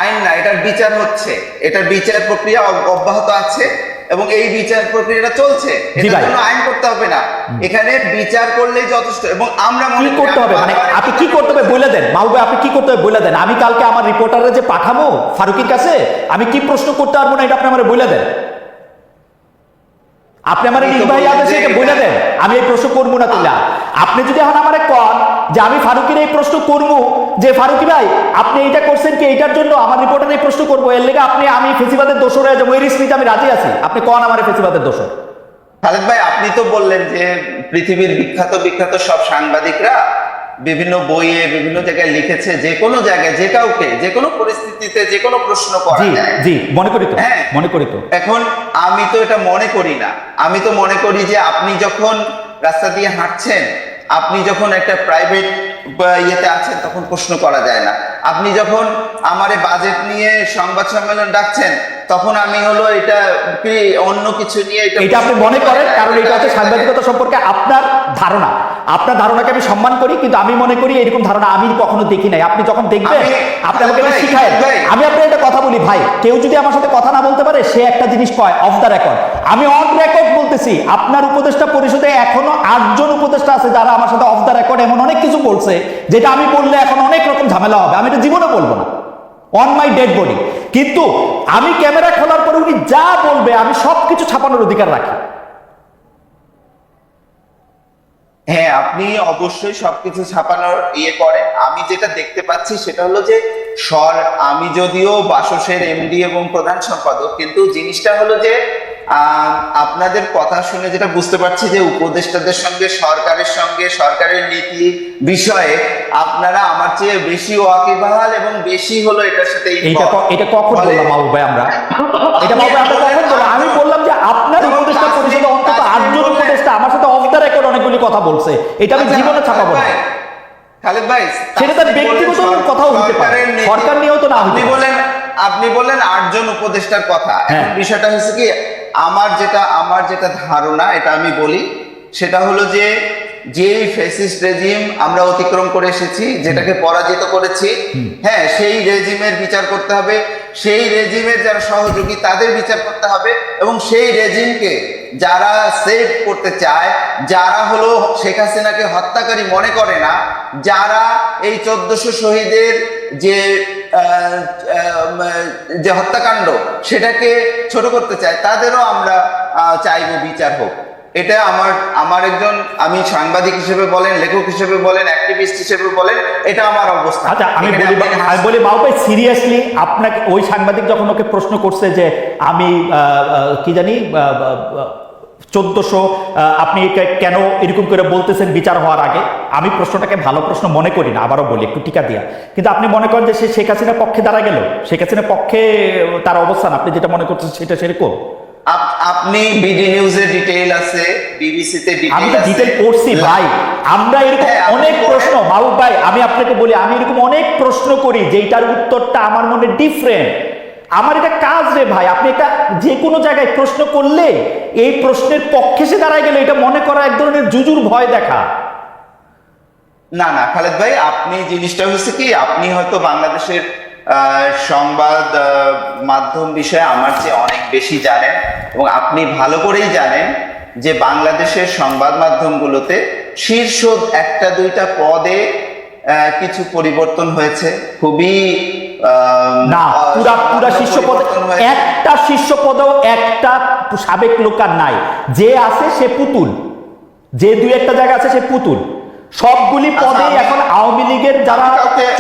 আইন না, এটার বিচার হচ্ছে, এটার বিচার প্রক্রিয়া অব্যাহত আছে এবং এই বিচার প্রক্রিয়াটা চলছে। এটার জন্য আইন করতে হবে না, এখানে বিচার করলেই যথেষ্ট। এবং আমরা মনে করতে হবে, মানে আপনি কি করতে হবে বলে দেন মাহবুব, আপনি কি করতে হবে বলে দেন। আমি কালকে আমার রিপোর্টারে যে পাঠাবো ফারুকের কাছে, আমি কি প্রশ্ন করতে পারবো না এটা আপনি আমার বলে দেন। আপনি আমার নির্বাহী আদেশে এটা বলে দেন, আমি এই প্রশ্ন করবো না। তুলা আপনি যদি এখন আমার কন যে আমি ফারুকের এই প্রশ্ন করবো যে ফারুকি ভাই আপনি এইটা করছেন কি এইটার জন্য আমার রিপোর্টার এই প্রশ্ন করবো, এর লেগে আমি ফেসিবাদের দোষর হয়ে যাবো, এই রিস্ক নিতে আমি রাজি আছি। আপনি কন আমার ফেসিবাদের দোষর। খালেদ ভাই, আপনি তো বললেন যে পৃথিবীর বিখ্যাত সব সাংবাদিকরা বিভিন্ন বইয়ে বিভিন্ন জায়গায় লিখেছে, যে কোনো জায়গায় যে কাউকে যে কোনো পরিস্থিতিতে যে কোনো প্রশ্ন করা যায়। জি মনে করি তো, মনে করি তো। এখন আমি তো এটা মনে করি না, আমি তো মনে করি যে আপনি যখন রাস্তা দিয়ে হাঁটছেন, আপনি যখন একটা প্রাইভেট ইয়েতে আছেন তখন প্রশ্ন করা যায় না। আপনি যখন আমার বাজেট নিয়ে সংবাদ সম্মেলন ডাকছেন তখন আমি হলো এটা কি অন্য কিছু নিয়ে এটা আপনি মনে করেন, কারণ এটা হচ্ছে সাংবাদিকতা সম্পর্কে আপনার ধারণা। আপনার ধারণাকে আমি সম্মান করি, কিন্তু আমি মনে করি এরকম ধারণা আমি কখনো দেখি নাই। আপনি যখন দেখবেন আপনি আমাকে এটা শিখায়। আমি আপনার একটা কথা বলি ভাই, কেউ যদি আমার সাথে কথা না বলতে পারে সে একটা জিনিস কয় অফ দ্য রেকর্ড। আমি অন রেকর্ড বলতেছি, আপনার উপদেষ্টা পরিষদে এখনো 8 জন উপদেষ্টা আছে যারা আমার সাথে অফ দ্য রেকর্ড এমন অনেক কিছু বলছে যেটা আমি বললে এখন অনেক রকম ঝামেলা হবে, আমি এটা জীবনে বলবো না, অন মাই ডেড বডি। কিন্তু আমি ক্যামেরা খোলার পরে উনি যা বলবে আমি সবকিছু ছাপানোর অধিকার রাখি। হ্যাঁ, আপনি অবশ্যই সবকিছু ছাপানোর করেন। আমি যেটা দেখতে পাচ্ছি সেটা হলো যে আমি যদিও বাসসের এমডি এবং প্রধান সম্পাদক, কিন্তু জিনিসটা হলো যে আপনাদের কথা শুনে যেটা বুঝতে পারছি যে উপদেষ্টাদের সঙ্গে সরকারের নীতি বিষয়ে আপনারা আমার চেয়ে বেশি ওয়াকিবহাল এবং বেশি হলো এটার সাথে এটা কখন বললাম মাহবুব ভাই? আমরা এটা মাহবুব ভাই আমরা কখন বললাম? আমি বললাম যে আপনার উপদেষ্টা পরিষদে অন্তত 8 জন উপদেষ্টা আমার সাথে অফ দ্য রেকর্ড অনেকগুলি কথা বলছে, এটা আমি জীবনে ছাপাবো না। খালেদ ভাই, সেটা তার ব্যক্তিগত কথাও হতে পারে, সরকার নিয়েও তো না হতে পারে। আপনি বলেন 8 জন উপদেষ্টার কথা। এখন বিষয়টা হচ্ছে কি, আমার যেটা ধারণা, এটা আমি বলি, সেটা হলো যে ফ্যাসিস্ট রেজিম আমরা অতিক্রম করে এসেছি, যেটাকে পরাজিত করেছি, হ্যাঁ, সেই রেজিমের বিচার করতে হবে, সেই রেজিমের যারা সহযোগী তাদের বিচার করতে হবে, এবং সেই রেজিমকে যারা সেভ করতে চায়, যারা হলো শেখ হাসিনাকে হত্যাকারী মনে করে না, যারা এই 1400 শহীদের যে হত্যাকাণ্ড সেটাকে ছোট করতে চায়, তাদেরও আমরা চাইবো বিচার হোক। এটা আমার একজন, আমি সাংবাদিক হিসেবে বলেন, লেখক হিসেবে বলেন, অ্যাক্টিভিস্ট হিসেবে বলেন, এটা আমার অবস্থা। আচ্ছা, আমি বলি মাহবুব ভাই, সিরিয়াসলি আপনাকে ওই সাংবাদিক যখন ওকে প্রশ্ন করছে যে আমি কি জানি 1400 আপনি কেন এরকম করে বলতেছেন বিচার হওয়ার আগে, আমি প্রশ্নটাকে ভালো প্রশ্ন মনে করি না, আবারও বলি একটু টিকা দিয়া, কিন্তু আপনি মনে করেন যে সে শেখ হাসিনার পক্ষে দাঁড়া গেল, শেখ হাসিনার পক্ষে তার অবস্থান, আপনি যেটা মনে করছেন সেটা সেরকম? আপনি বিডি নিউজে ডিটেইল আছে, বিবিসিতে ডিটেইল আছে, আমি তো ডিটেইল পড়ছি ভাই। আমরা এরকম অনেক প্রশ্ন, মাহবুব ভাই আমি আপনাকে বলি, আমি এরকম অনেক প্রশ্ন করি যেটার উত্তরটা আমার মনে ডিফারেন্ট। আমার এটা কাজ রে ভাই, আপনি এটা যে কোনো জায়গায় প্রশ্ন করলে এই প্রশ্নের পক্ষে সে দাঁড়ায় গেলে এটা মনে করা এক ধরনের জুজুর ভয় দেখা। না খালেদ ভাই, আপনি জিনিসটা হচ্ছে কি, আপনি হয়তো বাংলাদেশের সংবাদ মাধ্যম বিষয়ে আমার চেয়ে অনেক বেশি জানেন, এবং আপনি ভালো করেই জানেন যে বাংলাদেশের সংবাদ মাধ্যমগুলোতে শীর্ষ 1-2টা পদে কিছু পরিবর্তন হয়েছে, খুবই না, পুরা শীর্ষ পদ, একটা শীর্ষ পদেও একটা সাবেক লোক আর নাই, যে আছে সে পুতুল, যে 2-1টা জায়গা আছে সে পুতুল। সবগুলি পদে এখন আওয়ামী লীগের যারা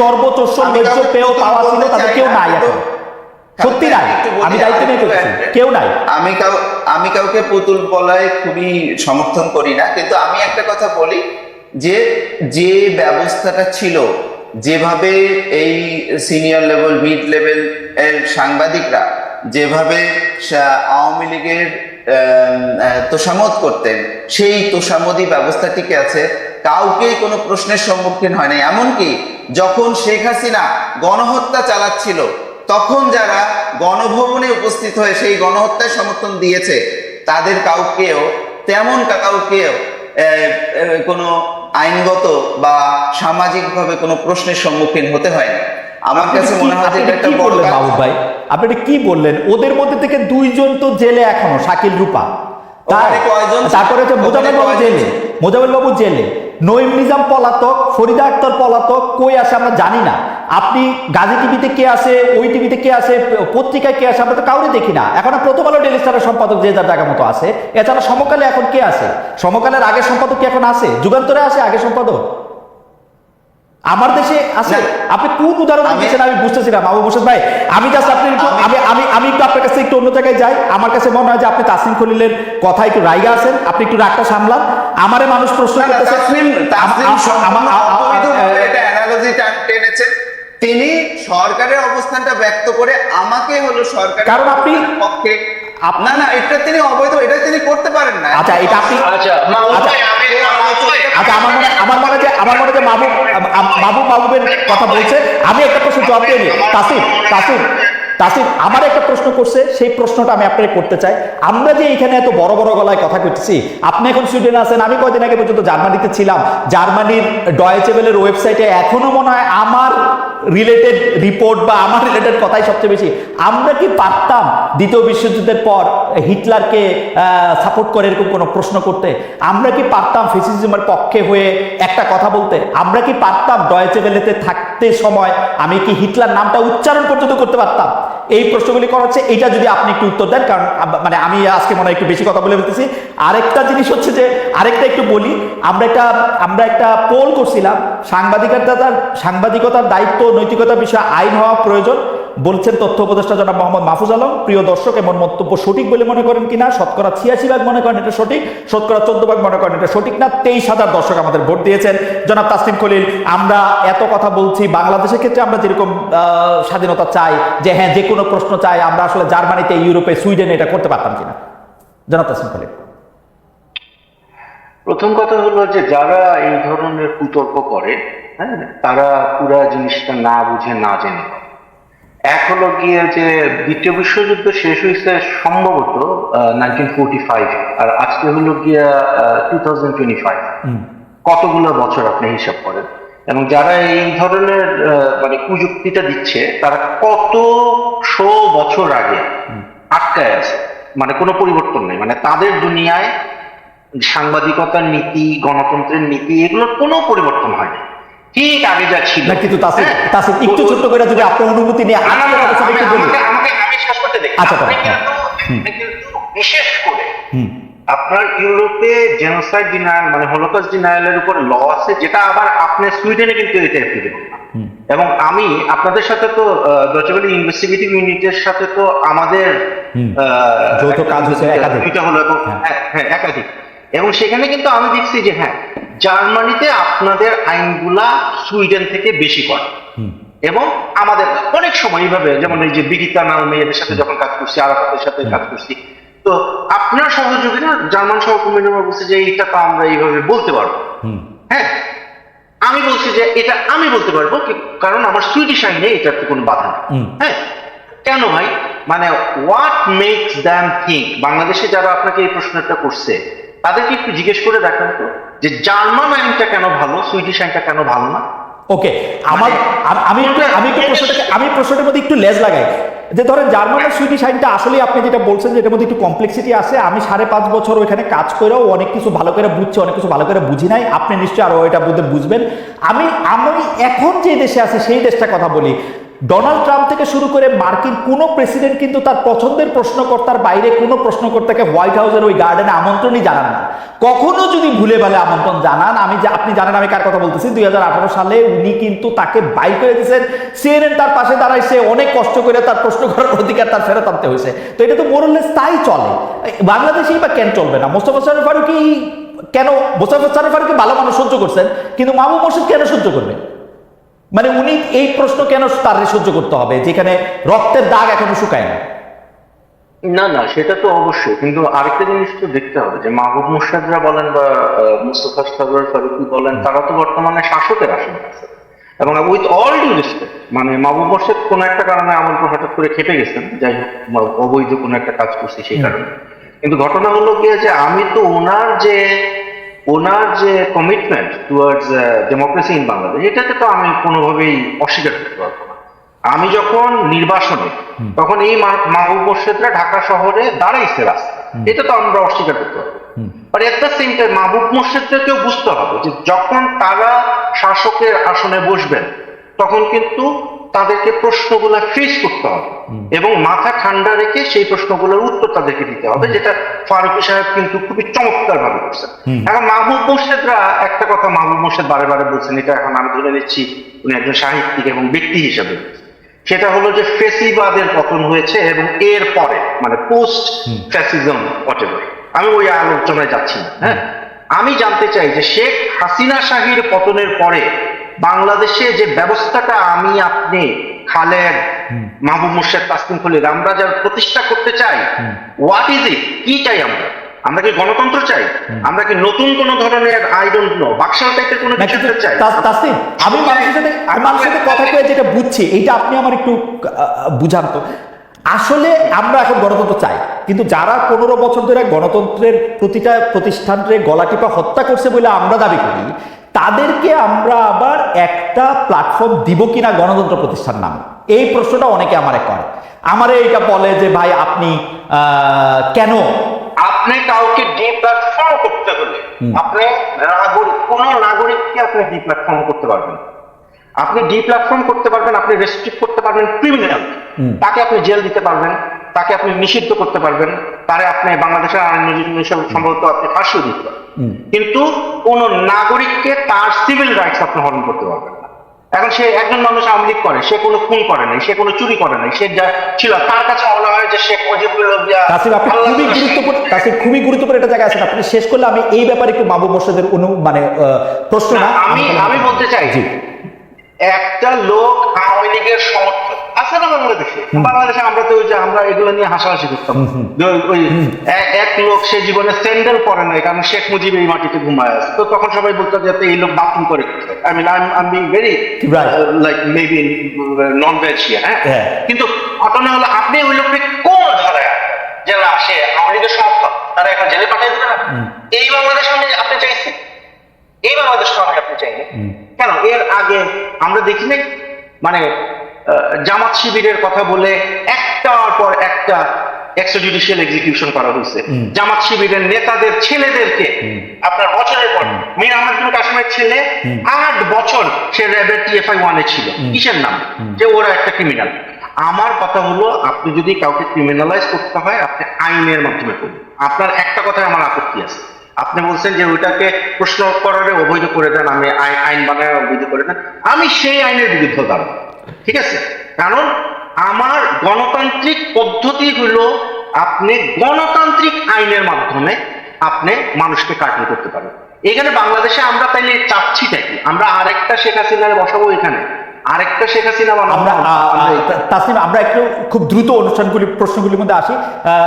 চর্বচস্বর ন্যায্য পেয়েও পাওয়া ছিল তাদের কেউ নাই এখন, সত্যি নাই, আমি দায়িত্ব নিয়ে করছি, কেউ নাই। আমি কাউকে পুতুল বলায় খুবই সমর্থন করি না, কিন্তু আমি একটা কথা বলি যে ব্যবস্থাটা ছিল, যেভাবে এই সিনিয়র লেভেল, মিড লেভেল এর সাংবাদিকরা যেভাবে আওয়ামী লীগের তোষামত করতেন, সেই তোষামদি ব্যবস্থা টিকে আছে, কাউকেই কোনো প্রশ্নের সম্মুখীন হয় নাই। এমনকি যখন শেখ হাসিনা গণহত্যা চালাচ্ছিল, তখন যারা গণভবনে উপস্থিত হয়ে সেই গণহত্যায় সমর্থন দিয়েছে, তাদের তেমন কাউকেও কোনো আইনগত বা সামাজিকভাবে কোনো প্রশ্নের সম্মুখীন হতে হয় না। আমার কাছে মনে হয় যে এটা বললেন মাহবুব ভাই, আপনি কি বললেন? ওদের মধ্যে থেকে 2 জন তো জেলে এখনো, শাকিল রূপা, তারপরে হচ্ছে মোজাম্মেল বাবু জেলে, নঈম নিজাম পলাতক, ফরিদা আক্তার পলাতক, কই আসে আমরা জানি না। আপনি গাজী টিভিতে কে আসে, ওই টিভিতে কে আসে, পত্রিকায় কে আসে, আমরা তো কাউরে দেখি না। এখন প্রথম আলো ডেইলি স্টারের সম্পাদক যে যার জায়গা মতো আছে, এছাড়া সমকালে এখন কে আছে? সমকালের আগের সম্পাদক কি এখন আছে? যুগান্তরে আছে আগে সম্পাদক? আমার দেশে আছে? আপনি কোন উদাহরণ দিচ্ছেন আমি বুঝতেছি না মাহবুব হোসেন ভাই। আমি জাস্ট আপনি আমি একটু আপনার কাছে একটু অন্য জায়গায় যাই। আমার কাছে মনে হয় যে আপনি তাসনিম খলিলের কথা একটু রাইগা আছেন, আপনি একটু রাগটা সামলান। আমারে মানুষ প্রশ্ন করতেছে, তিনি সরকারের অবস্থানটা ব্যক্ত করে আমাকে হলো সরকার, কারণ আপনি পক্ষে না এটা তিনি অবৈধ, এটা তিনি করতে পারেন না। আচ্ছা, এটা আপনি আমার মনে যে মাহবুবের কথা বলছে। আমি একটা প্রশ্ন জবাব দিয়ে নিই। তাসিম তাসির আমার একটা প্রশ্ন করছে, সেই প্রশ্নটা আমি আপনাকে করতে চাই। আমরা যে এখানে এত বড় বড় গলায় কথা করতেছি, আপনি এখন সুইডেনে আছেন, আমি কয়দিন আগে পর্যন্ত জার্মানিতে ছিলাম। জার্মানির ডয়েচে ওয়েলের ওয়েবসাইটে এখনো মনে হয় আমার রিলেটেড রিপোর্ট বা আমার রিলেটেড কথাই সবচেয়ে বেশি। আমরা কি পারতাম দ্বিতীয় বিশ্বযুদ্ধের পর হিটলারকে সাপোর্ট করে এরকম কোনো প্রশ্ন করতে? আমরা কি পারতাম ফ্যাসিজমের পক্ষে হয়ে একটা কথা বলতে? আমরা কি পারতাম ডয়েচে ওয়েলেতে থাকতে সময় আমি কি হিটলার নামটা উচ্চারণ পর্যন্ত করতে পারতাম? এই প্রশ্নগুলি করা হচ্ছে, এটা যদি আপনি একটু উত্তর দেন, কারণ মানে আমি আজকে মনে হয় একটু বেশি কথা বলে ফেলতেছি। আরেকটা জিনিস হচ্ছে যে, আরেকটা একটু বলি, আমরা একটা পোল করছিলাম, সাংবাদিকতার দায়িত্ব নৈতিকতার বিষয়ে আইন হওয়া প্রয়োজন। বলছেন তথ্য উপদেষ্টা জনাব মোহাম্মদ মাহফুজ আলম। প্রিয় দর্শক, এমন মন্তব্য সঠিক বলে মনে করেন কিনা? শতকরা 86% মনে করেন এটা সঠিক, শতকরা 14% মনে করেন এটা সঠিক না। 23,000 দর্শক আমাদের ভোট দিয়েছেন। জনাব তাসনিম খলিল, আমরা এত কথা বলছি, বাংলাদেশের ক্ষেত্রে আমরা যেরকম স্বাধীনতা চাই, যে হ্যাঁ যে কোনো প্রশ্ন চাই, আমরা আসলে জার্মানিতে, ইউরোপে, সুইডেনে এটা করতে পারতাম কিনা? জনাব তাসনিম খলিল। প্রথম কথা হলো যে যারা এই ধরনের কুতর্ক করে, হ্যাঁ, তারা পুরা জিনিসটা না বুঝে না জেনে। এক হলো গিয়ে যে দ্বিতীয় বিশ্বযুদ্ধ শেষ হয়েছে সম্ভবত 1945, আর আজকে হলো গিয়া 2025। কতগুলো বছর আপনি হিসাব করেন? এবং যারা এই ধরনের মানে কুযুক্তিটা দিচ্ছে, তারা কত শো বছর আগে আটকায় আছে, মানে কোনো পরিবর্তন নেই। মানে তাদের দুনিয়ায় সাংবাদিকতার নীতি, গণতন্ত্রের নীতি, এগুলোর কোনো পরিবর্তন হয়নি, ঠিক আগে যা ছিল। না, কিন্তু তাসির একটু ছোট্ট করে যদি আপনার অনুমতি নিয়ে আমি শেষ করতে দেখি। আচ্ছা, কিন্তু বিশেষ করে আপনার ইউরোপে জেনোসাইড ডিনায়াল, মানে হলোকস্ট ডিনায়ালের উপর ল আছে, যেটা আবার আপনার সুইডেনে কিন্তু এটা অ্যাপ্লিকেবল না। এবং আমি আপনাদের সাথে তো ডয়েচে ওয়েলে ইনভেস্টিগেটিভ ইউনিটের সাথে তো আমাদের যৌথ কাজ হচ্ছে একাধিক, এটা হলো হ্যাঁ একাধিক। এবং সেখানে কিন্তু আমি দেখছি যে হ্যাঁ, জার্মানিতে আপনাদের আইনগুলা সুইডেন থেকে বেশি করে। এবং আমাদের অনেক সময় এইভাবে, যেমন এই যে বিগিতা নাম মেয়েদের সাথে যখন কাজ করছি, আরাফাতের সাথে কাজ করছি, তো আপনার সহযোগীরা জার্মান সহকর্মীরা বলছে যে এটা তো আমরা এইভাবে বলতে পারবো। হ্যাঁ, আমি বলছি যে এটা আমি বলতে পারবো, কারণ আমার সুইডিশ আইনে এটাতে কোনো বাধা নেই। হ্যাঁ, কেন ভাই? মানে হোয়াট মেক্স দ্যাম থিঙ্ক? বাংলাদেশে যারা আপনাকে এই প্রশ্নটা করছে, তাদেরকে একটু জিজ্ঞেস করে দেখেন তো, যে জার্মান আইনটা কেন ভালো, সুইডিশ আইনটা কেন ভালো না? ওকে, আমি প্রশ্নটার মধ্যে একটু লেজ লাগাই, যে ধরেন জার্মান আর সুইডিশ আইনটা আসলে আপনি যেটা বলছেন যে এটার মধ্যে একটু কমপ্লেক্সিটি আছে। আমি 5.5 বছর ওইখানে কাজ করেও অনেক কিছু ভালো করে বুঝছি, অনেক কিছু ভালো করে বুঝি নাই। আপনি নিশ্চয়ই আরো এটা বুঝবেন। আমি এখন যে দেশে আছি সেই দেশটার কথা বলি। ডোনাল্ড ট্রাম্প থেকে শুরু করে মার্কিন কোনো প্রেসিডেন্ট কিন্তু তার পছন্দের প্রশ্নকর্তার বাইরে কোনো প্রশ্নকর্তাকে হোয়াইট হাউসের ওই গার্ডেনে আমন্ত্রণই জানান না। কখনো যদি ভুলে ভালে আমন্ত্রণ জানান, আপনি জানেন আমি কার কথা বলতেছি, 2018 সালে উনি কিন্তু তাকে বাই করে দিয়েছেন। সিএনএন তার পাশে দাঁড়াইছে, অনেক কষ্ট করে তার প্রশ্ন করার অধিকার তার ফেরত আনতে হয়েছে। তো এটা তো মোরলেস তাই চলে। বাংলাদেশেই বা কেন চলবে না? মোস্তফা সরোয়ার ফারুকী কেন, মোস্তফা সরোয়ার ফারুকী ভালো মানুষ সহ্য করছেন, কিন্তু মাহবুব মোর্শেদ কেন সহ্য করবে? মানে উনি এই প্রশ্ন কেন তার সহ্য করতে হবে, যেখানে রক্তের দাগ এখনো শুকায় না? না, সেটা তো অবশ্যই, কিন্তু আরেকটা জিনিস তো দেখতে হবে যে মাহবুব মোর্শেদরা বলেন বা মুস্তফা সরোয়ার ফারুকী বলেন, তারা তো বর্তমানে শাসকের আসনে আছে। এবং উইথ অল ডিউ রেসপেক্ট, মানে মাহবুব মোর্শেদ কোনো একটা কারণে আমার উপর হঠাৎ করে খেপে গেছেন, যাই হোক অবৈধ কোনো একটা কাজ করছি সেই কারণে। কিন্তু ঘটনা হলো গিয়ে যে আমি তো ওনার যে commitment towards democracy in Bangladesh, এটাকে তো আমি কোনোভাবেই অস্বীকার করতে পারবো না। আমি যখন নির্বাসনে, তখন এই মাহবুব মোর্শেদরা ঢাকা শহরে দাঁড়াইছে রাস্তা, এটা তো আমরা অস্বীকার করতে পারবো। But at the same time Mahbub মোর্শেদদেরকেও বুঝতে হবে যে যখন তারা শাসকের আসনে বসবেন, তখন কিন্তু তাদেরকে প্রশ্নগুলা ফেস করতে হবে এবং মাথা ঠান্ডা রেখে সেই প্রশ্নগুলোর উত্তর তাদেরকে দিতে হবে, যেটা ফারুকী সাহেব কিন্তু খুবই চমৎকার ভাবে করছেন। এখন মাহবুব মোর্শেদরা একটা কথা মাহবুব মোর্শেদ বারে বারে বলছেন, এটা এখন আমি ধরে নিচ্ছি উনি একজন সাহিত্যিক এবং ব্যক্তি হিসাবে, সেটা হলো যে ফেসিবাদের পতন হয়েছে এবং এর পরে মানে পোস্ট ফ্যাসিজম হোয়াটএভার, আমি ওই আলোচনায় যাচ্ছি না। হ্যাঁ, আমি জানতে চাই যে শেখ হাসিনা শাহীর পতনের পরে বাংলাদেশে যে ব্যবস্থাটা আমি আপনি খালেদ, মাহবুব মোর্শেদ, তাসনিম খলিল আমরা যা প্রতিষ্ঠা করতে চাই, হোয়াট ইজ ইট? কি চাই আমরা কি গণতন্ত্র চাই? আমরা কি নতুন কোন ধরনের আই ডোন্ট নো বাকশাল টাইপের কোনো কিছু চাই? তাসনিম, আমি মানুষের সাথে কথা কয়ে যেটা বুঝছি, এইটা আপনি আমার একটু বুঝান তো। আসলে আমরা এখন গণতন্ত্র চাই, কিন্তু যারা 15 বছর ধরে গণতন্ত্রের প্রতিটা প্রতিষ্ঠানকে গলা টিপা হত্যা করছে বলে আমরা দাবি করি, তাদেরকে আমরা আবার একটা প্ল্যাটফর্ম দিব কিনা গণতন্ত্র প্রতিষ্ঠান নামে, এই প্রশ্নটা অনেকে আমারে করে। আমারে এইটা বলে যে ভাই আপনি কেন আপনি কাউকে ডিপ্ল্যাটফর্ম করতে হলে আপনি কোন নাগরিককে আপনি ডিপ্ল্যাটফর্ম করতে পারবেন, আপনি ডিপ্ল্যাটফর্ম করতে পারবেন, আপনি রেস্ট্রিক্ট করতে পারবেন ক্রিমিনাল, তাকে আপনি জেল দিতে পারবেন, তাকে আপনি নিষিদ্ধ করতে পারবেন, তারে আপনি বাংলাদেশের আইন সম্ভবত আপনি ফাঁসিও দিতে পারবেন, কিন্তু কোন নাগরিককে তার সিভিল রাইটস আপনি হরণ করতে পারবেন না। এখন সে একজন মানুষ আওয়ামী লীগ করে, সে কোনো খুন করে নাই, সে কোনো চুরি করে নাই, সে যা ছিল তার কাছে মনে হয় যে শেখ মুজিবুর কাসিম, আপনি খুবই গুরুত্বপূর্ণ একটা জায়গায় আছেন, আপনি শেষ করলে আমি এই ব্যাপারে একটু মাহবুব মোর্শেদের প্রশ্ন না আমি বলতে চাই একটা লোক আওয়ামী লীগের সমর্থক আছে না বাংলাদেশে আমরা তো ওই যে আমরা এগুলো নিয়ে হাসাহাসি করতাম, ওই এক লোক সে জীবনে স্যান্ডেল পরে নাই কারণ শেখ মুজিব এই মাটিতে ঘুমায় আছে, তো তখন সবাই বলতো যে এই লোক বাথরুম করে, I mean I am being very like maybe non veg here, হ্যাঁ, কিন্তু ঘটনা হলো আপনি ওই লোককে কোন ধরায় যে না সে আওয়ামী লীগের সমর্থক, তারা এখন জেলে পাঠিয়ে দেবে না, এই বাংলাদেশ আপনি চাইছেন, এই বাংলাদেশ আপনি চাইনি কেন? এর আগে আমরা দেখি নাই মানে জামাত শিবিরের কথা বলে একটার পর একটা এক্সট্রাজুডিশিয়াল এক্সিকিউশন করা হয়েছে, জামাত শিবিরের নেতাদের ছেলেদেরকে আপনার বছরের পর মীর আহমদ বিন কাসিমের ছেলে 8 বছর সে র্যাবের TFI 1 এ ছিল, কিসের নাম যে ওরা একটা ক্রিমিনাল। আমার কথা হলো আপনি যদি কাউকে ক্রিমিনালাইজ করতে হয় আপনি আইনের মাধ্যমে করবেন। আপনার একটা কথায় আমার আপত্তি আছে, আপনি বলছেন যে ওইটাকে প্রশ্ন করারে অবৈধ করে দেন, আমি আইন বানায় অবৈধ করে দেন, আমি সেই আইনের বিরুদ্ধে দাঁড়াবো, ঠিক আছে? কারণ আমার গণতান্ত্রিক পদ্ধতি হলো আপনি গণতান্ত্রিক আইনের মাধ্যমে আপনি মানুষকে কাটিং করতে পারেন। এখানে বাংলাদেশে আমরা তাইলে চাচ্ছিটা কি? আমরা আরেকটা শেখ হাসিনারে বসাবো এখানে, আরেকটা শেখ হাসিনা তাসনিম, আমরা একটু খুব দ্রুত প্রশ্নগুলির মধ্যে আসি।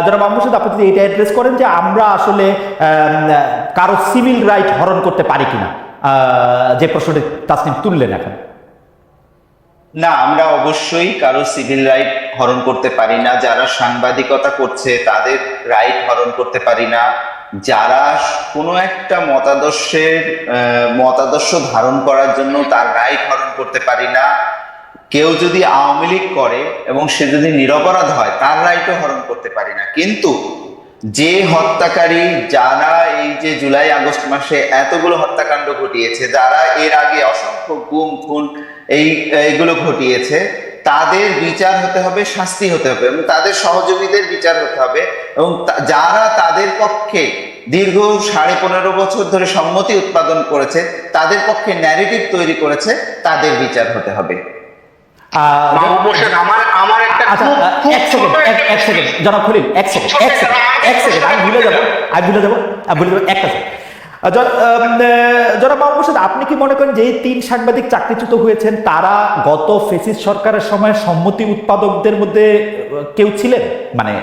যারা মাহমুদ সাহেব, আপনি যদি এটা অ্যাড্রেস করেন যে আমরা আসলে কারো সিভিল রাইট হরণ করতে পারি কিনা, যে প্রশ্নটি তাসনিম তুললেন এখন। না, আমরা অবশ্যই কারো সিভিল রাইট হরণ করতে পারি না, যারা সাংবাদিকতা করছে তাদের রাইট হরণ করতে পারি না, যারা কোনো একটা মতাদর্শ ধারণ করার জন্য তার রাইট হরণ করতে পারি না। কেউ যদি আওয়ামী লীগ করে এবং সে যদি নিরপরাধ হয় তার রাইটও হরণ করতে পারি না, কিন্তু যে হত্যাকারী, যারা এই যে জুলাই আগস্ট মাসে এতগুলো হত্যাকাণ্ড ঘটিয়েছে, যারা এর আগে অসংখ্য গুম খুন এইগুলো ঘটিয়েছে, তাদের বিচার হতে হবে, শাস্তি হতে হবে, এবং তাদের সহযোগীদের বিচার হতে হবে, এবং যারা তাদের পক্ষে দীর্ঘ 15.5 বছর ধরে সম্মতি উৎপাদন করেছে, তাদের পক্ষে ন্যারেটিভ তৈরি করেছে, তাদের বিচার হতে হবে। জনাব খলিল, এক সেকেন্ড, আমি ভুলে যাবো একটা সেকেন্ড। জনাব মাহমুদ মোর্শেদ, আপনি কি মনে করেন যে এই 3 সাংবাদিক চাকরিচ্যুত হয়েছেন তারা গত ফ্যাসিস্ট সরকারের সময় সম্মতি উৎপাদকদের মধ্যে কেউ ছিলেন? মানে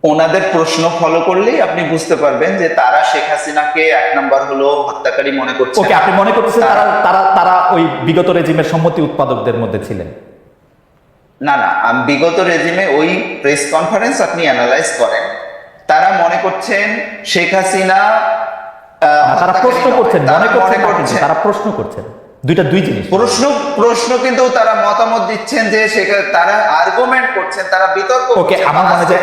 ওনাদের প্রশ্ন ফলো করলেই আপনি বুঝতে পারবেন যে তারা শেখ হাসিনাকে 1 নম্বর হলো হত্যাকারী মনে করছে। ওকে, আপনি মনে করতেছেন তারা ওই বিগত রেজিমের সম্মতি উৎপাদকদের মধ্যে ছিলেন? না, বিগত রেজিমে ওই প্রেস কনফারেন্স আপনি অ্যানালাইজ করেন, তারা মনে করছেন শেখ হাসিনা, তারা প্রশ্ন করছেন, তারা প্রশ্ন করছেন, দুই জিনিস। প্রশ্ন কিন্তু তারা মতামত দিচ্ছেন যে তারা আর্গুমেন্ট করছেন, তারা বিতর্ক। ওকে, আমার মনে হয়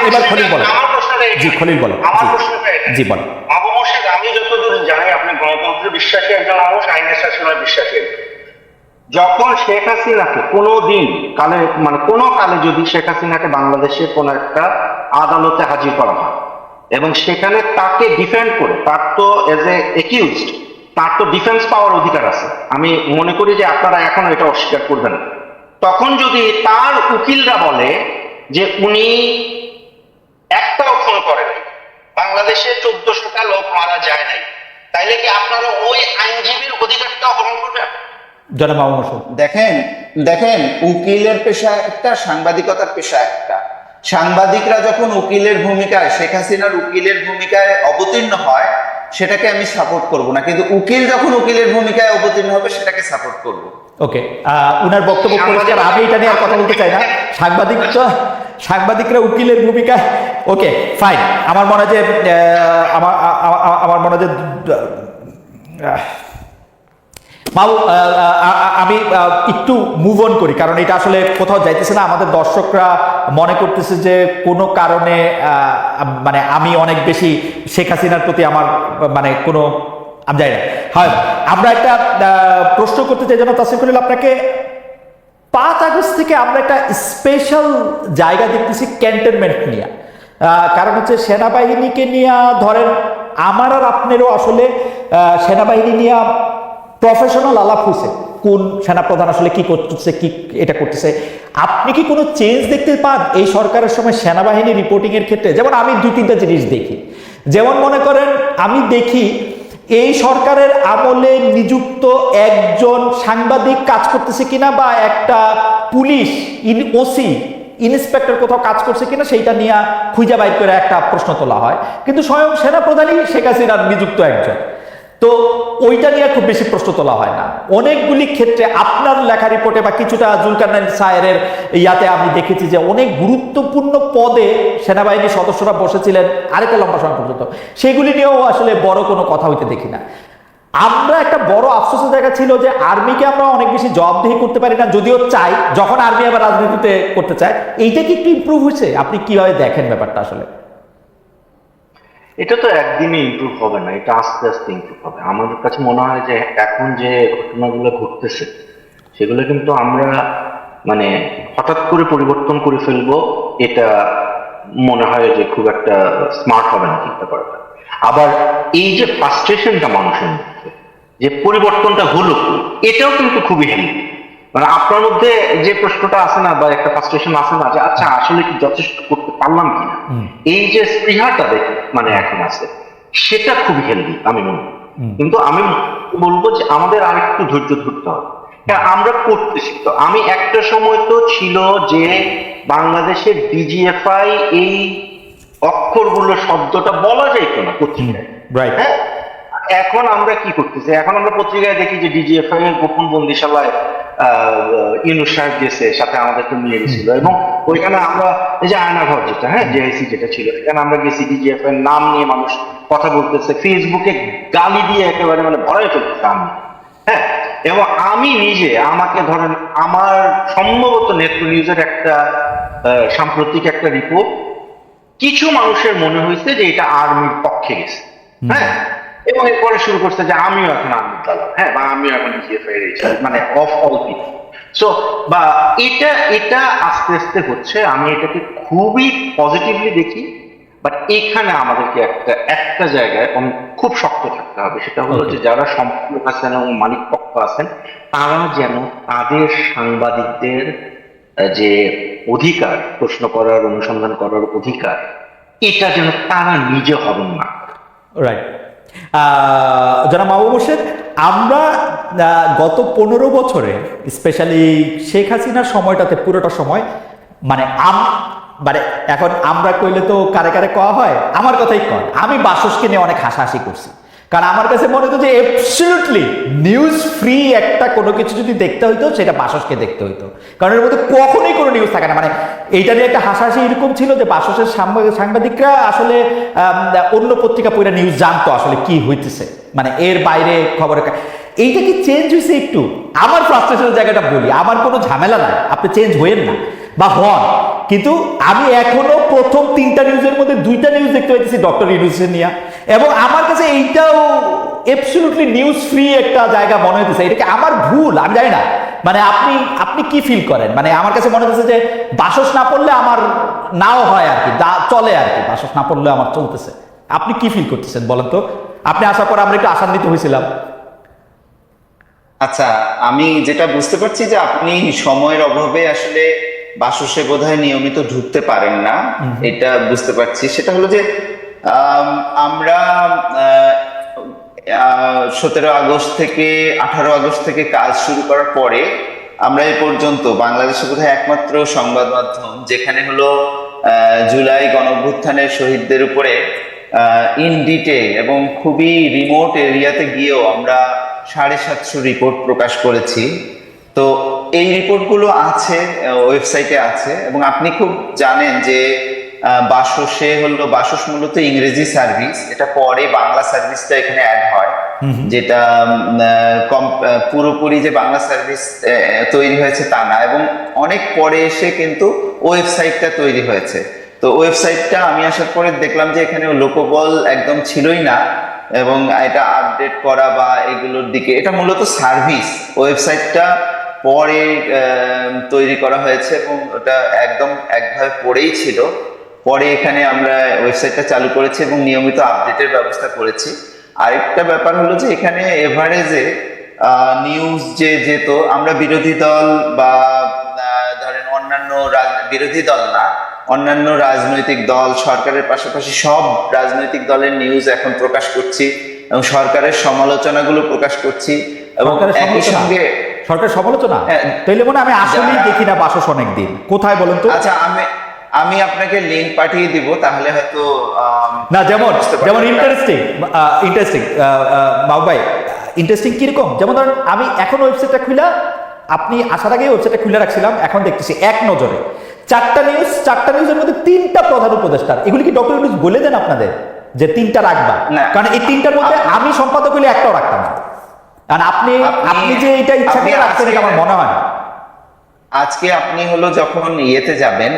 এবার খলিল বলেন। জি, খলিল বলেন। জি বলেন। আবু মোর্শেদ, আমি যতদূর জানি আপনি গণতন্ত্রে বিশ্বাসী একজন মানুষ, আইনের শাসনের বিশ্বাসী। যখন শেখ হাসিনাকে কোনো কালে যদি শেখ হাসিনাকে বাংলাদেশের কোন একটা আদালতে হাজির করা হয় এবং সেখানে তাকে ডিফেন্ড করে, তার তো এজ এ একিউজড, তার তো ডিফেন্স পাওয়ার অধিকার আছে। আমি মনে করি যে আপনারা এখন এটা অস্বীকার করবেন না। তখন যদি তার উকিলরা বলে যে উনি একটাও খুন করে নাই, বাংলাদেশে 1400টা লোক মারা যায় নাই, তাইলে কি আপনারা ওই আইনজীবীর অধিকারটা হরণ করবেন? দেখেন, উকিলের পেশা একটা, সাংবাদিকতার পেশা একটা। সাংবাদিকরা যখন উকিলের ভূমিকায়, শেখ হাসিনার উকিলের ভূমিকায় অবতীর্ণ হয়, সেটাকে আমি সাপোর্ট করব না, কিন্তু উকিল যখন উকিলের ভূমিকায় অবতীর্ণ হবে সেটাকে সাপোর্ট করব। ওকে, উনার বক্তব্য পরিষ্কার, আমি এটা নিয়ে আর কথা বলতে চাই না। সাংবাদিকরা উকিলের ভূমিকা, ওকে ফাইন। আমার মনে হয় যে আমার মনে হয় যে আমি একটু মুভ অন করি, কারণ এটা আসলে কোথাও যাইতেছে না। আমাদের দর্শকরা মনে করতেছে যে কোনো কারণে মানে আমি অনেক বেশি শেখ হাসিনার প্রতি আমার মানে কোনো আমি জানি না। হয় আমরা একটা প্রশ্ন করতে চাই যেন তাসিফ খলিল আপনাকে, 5 আগস্ট থেকে আমরা একটা স্পেশাল জায়গা দেখতেছি ক্যান্টনমেন্ট নিয়ে। কারণ হচ্ছে সেনাবাহিনীকে নিয়ে ধরেন আমার আর আপনারও আসলে সেনাবাহিনী নিয়ে প্রফেশনাল আলাপ হয়েছে, কোন সেনাপ্রধান আসলে কি করতেছে, কি এটা করতেছে। আপনি কি কোনো চেঞ্জ দেখতে পান এই সরকারের সময় সেনাবাহিনী রিপোর্টিং এর ক্ষেত্রে? যেমন আমি 2-3টা জিনিস দেখি, যেমন মনে করেন আমি দেখি এই সরকারের আমলে নিযুক্ত একজন সাংবাদিক কাজ করতেছে কিনা, বা একটা পুলিশ ওসি ইন্সপেক্টর কোথাও কাজ করছে কিনা সেইটা নিয়ে খুঁজে বাইর করে একটা প্রশ্ন তোলা হয়, কিন্তু স্বয়ং সেনাপ্রধানই শেখ হাসিনার নিযুক্ত একজন, তো ওইটা নিয়ে খুব বেশি প্রশ্ন তোলা হয় না। অনেকগুলি ক্ষেত্রে আপনার লেখা রিপোর্টে বা কিছুটা জুলকারনাইন সায়েরের ইয়াতে আমি দেখেছি যে অনেক গুরুত্বপূর্ণ পদে সেনাবাহিনীর সদস্যরা বসেছিলেন আরেকটা লম্বা সময় পর্যন্ত, সেগুলি নিয়েও আসলে বড় কোনো কথা হইতে দেখি না। আমরা একটা বড় আফসোসের জায়গা ছিল যে আর্মিকে আমরা অনেক বেশি জবাবদিহি করতে পারি না, যদিও চাই, যখন আর্মি আবার রাজনীতিতে করতে চায়। এইটা কি একটু ইমপ্রুভ হয়েছে? আপনি কিভাবে দেখেন ব্যাপারটা আসলে? এটা তো একদিনে ইমপ্রুভ হবে না, এটা আস্তে আস্তে ইমপ্রুভ হবে। আমাদের কাছে মনে হয় যে এখন যে ঘটনাগুলো ঘটতেছে সেগুলো কিন্তু আমরা মানে হঠাৎ করে পরিবর্তন করে ফেলবো, এটা মনে হয় যে খুব একটা স্মার্ট হবে না চিন্তা করাটা। আবার এই যে ফ্রাস্ট্রেশনটা মানুষের মধ্যে, যে পরিবর্তনটা হলো, এটাও কিন্তু খুবই হেলদি। মানে আপনার মধ্যে যে প্রশ্নটা আসে না, বা একটা ফ্রাস্ট্রেশন আসে না যে আচ্ছা আসলে কি যথেষ্ট করতে পারলাম কিনা, এই যে স্পৃহাটা দেখে মানে এখন আছে, সেটা খুবই হেলদি আমি মনে করি। কিন্তু আমি বলবো যে আমাদের আরেকটু ধৈর্য ধরতে হবে। হ্যাঁ, আমরা করতেছি তো। আমি একটা সময় তো ছিল যে বাংলাদেশের ডিজিএফআই এই অক্ষরগুলো শব্দটা বলা যাইতো না পত্রিকায়, রাইট। হ্যাঁ, এখন আমরা কি করতেছি, এখন আমরা পত্রিকায় দেখি যে ডিজিএফআই এর গোপন বন্দিশালায় ইউনূস সাহেব গেছে, সাথে আমাদেরকে নিয়ে গেছিল, এবং ওইখানে আমরা এই যে আয়নাঘর যেটা, হ্যাঁ জেআইসি যেটা ছিল, এখানে আমরা গেছি, ডিজিএফআই এর নাম নিয়ে মানুষ কথা বলতেছে, ফেসবুকে গালি দিয়ে একেবারে মানে ভরাই ফেলতেছে আমি, হ্যাঁ। এবং আমি নিজে আমাকে ধরেন আমার সম্ভবত নেত্র নিউজের একটা সাম্প্রতিক একটা রিপোর্ট, কিছু মানুষের মনে হয়েছে যে এটা আর্মির পক্ষে গেছে, হ্যাঁ, এবং এরপরে শুরু করছে যে আমিও এখন আর্মির দালাল, হ্যাঁ, বা আমিও এখন ডিজিএফআই এর মানে অফ অল পিপল। সো বা এটা আস্তে আস্তে হচ্ছে, আমি এটাকে খুবই পজিটিভলি দেখি। বাট এখানে আমাদেরকে একটা জায়গায় খুব শক্ত থাকতে হবে, সেটা হলো যে যারা সম্পাদক আছেন এবং মালিক পক্ষ আছেন, তারা যেন তাদের সাংবাদিকদের যে অধিকার, প্রশ্ন করার, অনুসন্ধান করার অধিকার, এটা যেন তারা নিজে হরণ না। রাইট। যারা মাহবুব হোসেন, আমরা গত 15 বছরে স্পেশালি শেখ হাসিনার সময়টাতে পুরোটা সময় মানে মানে এখন আমরা কইলে তো কারে কারে কওয়া হয়, আমার কথাই কয়, আমি বাসসকে নিয়ে অনেক হাসাহাসি করছি। কারণ আমার কাছে মনে হতো যে অ্যাবসলিউটলি নিউজ ফ্রি একটা কোনো কিছু যদি দেখতে হইতো সেটা বাসসকে দেখতে হইতো, কারণ এর মধ্যে কখনোই কোনো নিউজ থাকে না। মানে এইটা নিয়ে একটা হাসাহাসি এরকম ছিল যে বাসসের সাংবাদিকরা আসলে অন্য পত্রিকা পড়ে নিউজ জানতো আসলে কি হইতেছে, মানে এর বাইরে খবরের। এইটা কি চেঞ্জ হয়েছে একটু? আমার ফ্রাস্ট্রেশনের জায়গাটা বলি, আমার কোনো ঝামেলা নাই, আপনি চেঞ্জ হইেন না বা হন, কিন্তু আমি এখনো প্রথম 3টা নিউজের মধ্যে 2টা নিউজ দেখতে পাইতেছি ডক্টর ইউনূসকে নিয়ে, এবং আমার কাছে এইটাও অ্যাবসলিউটলি নিউজ ফ্রি একটা জায়গা মনে হইতেছে। এটা কি আমার ভুল? আমি জানি না। মানে আপনি কি ফিল করেন? মানে আমার কাছে মনে হচ্ছে যে বাসস না পড়লে আমার নাও হয় আর কি, চলে আর কি, বাসস না পড়লে আমার চলতেছে। আপনি কি ফিল করতেছেন বলেন তো? আপনি আসার পর আমরা একটু আশান্বিত হয়েছিলাম। আচ্ছা, আমি যেটা বুঝতে পারছি যে আপনি সময়ের অভাবে আসলে বাসসে বোধহয় নিয়মিত ঢুকতে পারেন না, এটা বুঝতে পারছি। সেটা হলো যে আমরা 17 আগস্ট থেকে 18 আগস্ট থেকে কাজ শুরু করার পরে আমরা এ পর্যন্ত বাংলাদেশে বোধহয় একমাত্র সংবাদ মাধ্যম যেখানে হলো জুলাই গণঅভ্যুত্থানের শহীদদের উপরে ইন ডিটেইল এবং খুবই রিমোট এরিয়াতে গিয়েও আমরা 750 রিপোর্ট প্রকাশ করেছি। তো এই রিপোর্টগুলো আছে, ওয়েবসাইটে আছে। এবং আপনি খুব জানেন যে বাসসে হলো, বাসস মূলত ইংরেজি সার্ভিস, এটা পরে বাংলা সার্ভিসটা এখানে অ্যাড হয়, যেটা পুরোপুরি যে বাংলা সার্ভিস তৈরি হয়েছে তা না, এবং অনেক পরে এসে কিন্তু ওয়েবসাইটটা তৈরি হয়েছে। তো ওয়েবসাইটটা আমি আসার পরে দেখলাম যে এখানে লোকবল একদম ছিলই না, এবং এটা আপডেট করা বা এগুলোর দিকে, এটা মূলত সার্ভিস। ওয়েবসাইটটা পরে তৈরি করা হয়েছে এবং ওটা একদম একভাবে পড়েই ছিল। পরে এখানে আমরা ওয়েবসাইটটা চালু করেছি এবং নিয়মিত আপডেটের ব্যবস্থা করেছি। আরেকটা ব্যাপার হলো যে এখানে এভারেজে নিউজ যে যেত, আমরা বিরোধী দল বা ধরেন অন্যান্য বিরোধী দল না, অন্যান্য রাজনৈতিক দল, সরকারের পাশাপাশি সব রাজনৈতিক দলের নিউজ এখন প্রকাশ করছি এবং সরকারের সমালোচনাগুলো প্রকাশ করছি। এবং একই সঙ্গে সরকার সমালোচনা, তাইলে মনে আমি আসলেই দেখি না বাসস অনেকদিন। কোথায় বলেন তো? আচ্ছা, আমি আপনাকে লিংক পাঠিয়ে দিব, তাহলে হয়তো না, যেমন ইন্টারেস্টিং ভাই, ইন্টারেস্টিং কিরকম? যেমন ধরেন আমি এখন ওয়েবসাইটটা খুলে, আপনি আসার আগে ওয়েবসাইটটা খুলে রাখছিলাম, এখন দেখতেছি এক নজরে চারটা নিউজের মধ্যে তিনটা প্রধান উপদেষ্টার। এগুলি কি ডক্টর ইউনূস বলে দেন আপনাদের যে তিনটা রাখবা? কারণ এই তিনটার মধ্যে আমি সম্পাদক হলে একটাও রাখতাম না। কারণ আপনি যে এটা ইচ্ছা করে রাখছেন, এটা আমার মনে হয় না। আজকে আপনি হলো যখন ইয়েতে যাবেন,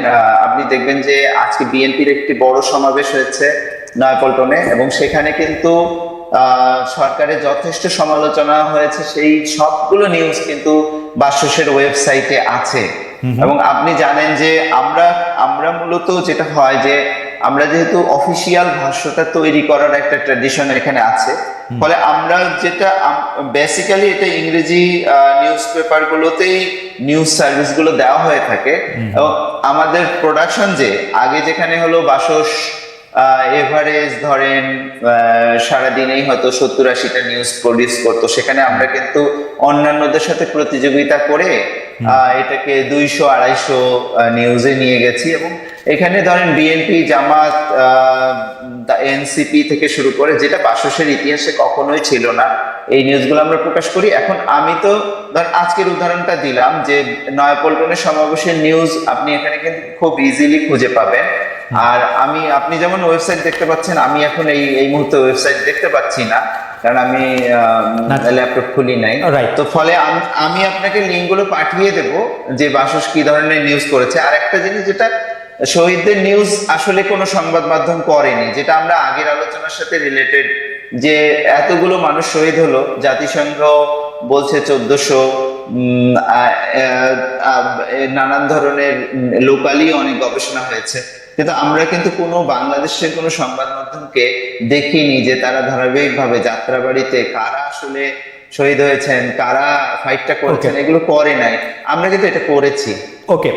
আপনি দেখবেন যে আজকে বিএনপির একটি বড় সমাবেশ হয়েছে নয়াপল্টনে, এবং সেখানে কিন্তু সরকারের যথেষ্ট সমালোচনা হয়েছে। সেই সবগুলো নিউজ কিন্তু বাসসের ওয়েবসাইটে আছে। এবং আপনি জানেন যে আমরা মূলত যেটা হয় যে আমরা যেহেতু অফিসিয়াল ভাষ্যটা তৈরি করার একটা ট্র্যাডিশন এখানে আছে, ফলে আমরা যেটা বেসিক্যালি এটা ইংরেজি নিউজ পেপার গুলোতেই নিউজ সার্ভিস গুলো দেওয়া হয়ে থাকে। এবং আমাদের প্রোডাকশন যে আগে যেখানে হলো বাসস এভারেজ ধরেন সারাদিনেই হয়তো 70-80টা নিউজ প্রডিউস করতো, সেখানে আমরা কিন্তু অন্যান্যদের সাথে প্রতিযোগিতা করে এটাকে 200-250 নিউজে নিয়ে গেছি। এবং এখানে ধরেন বিএনপি, জামাত, এনসিপি থেকে শুরু করে, যেটা বাসসের ইতিহাসে কখনোই ছিল না, এই নিউজগুলো আমরা প্রকাশ করি। এখন আমি তো ধরেন আজকের উদাহরণটা দিলাম যে নয়াপল্টনের সমাবেশের নিউজ আপনি এখানে কিন্তু খুব ইজিলি খুঁজে পাবেন। আর আপনি যেমন ওয়েবসাইট দেখতে পাচ্ছেন, আমি এখন এই মুহূর্তে ওয়েবসাইট দেখতে পাচ্ছি না, কারণ আমি ল্যাপটপ খুলি নাই। তো ফলে আমি আপনাকে লিঙ্কগুলো পাঠিয়ে দেব যে বাসস কি ধরনের নিউজ করেছে। আর একটা জিনিস, যেটা শহীদদের নিউজ আসলে কোনো সংবাদ মাধ্যম করেনি, যেটা আমরা আগের আলোচনার সাথে রিলেটেড, যে এতগুলো মানুষ শহীদ হলো, জাতিসংঘ বলছে 1400, নানান ধরনের লোকালি অনেক গবেষণা হয়েছে, কিন্তু আমরা কিন্তু কোনো বাংলাদেশের কোনো সংবাদ মাধ্যমকে দেখিনি যে তারা ধারাবাহিকভাবে যাত্রাবাড়িতে কারা আসলে শহীদ হয়েছেন, কারা ফাইটটা করেছেন, এগুলো করে নাই। আমরা কিন্তু এটা করেছি। ওকে,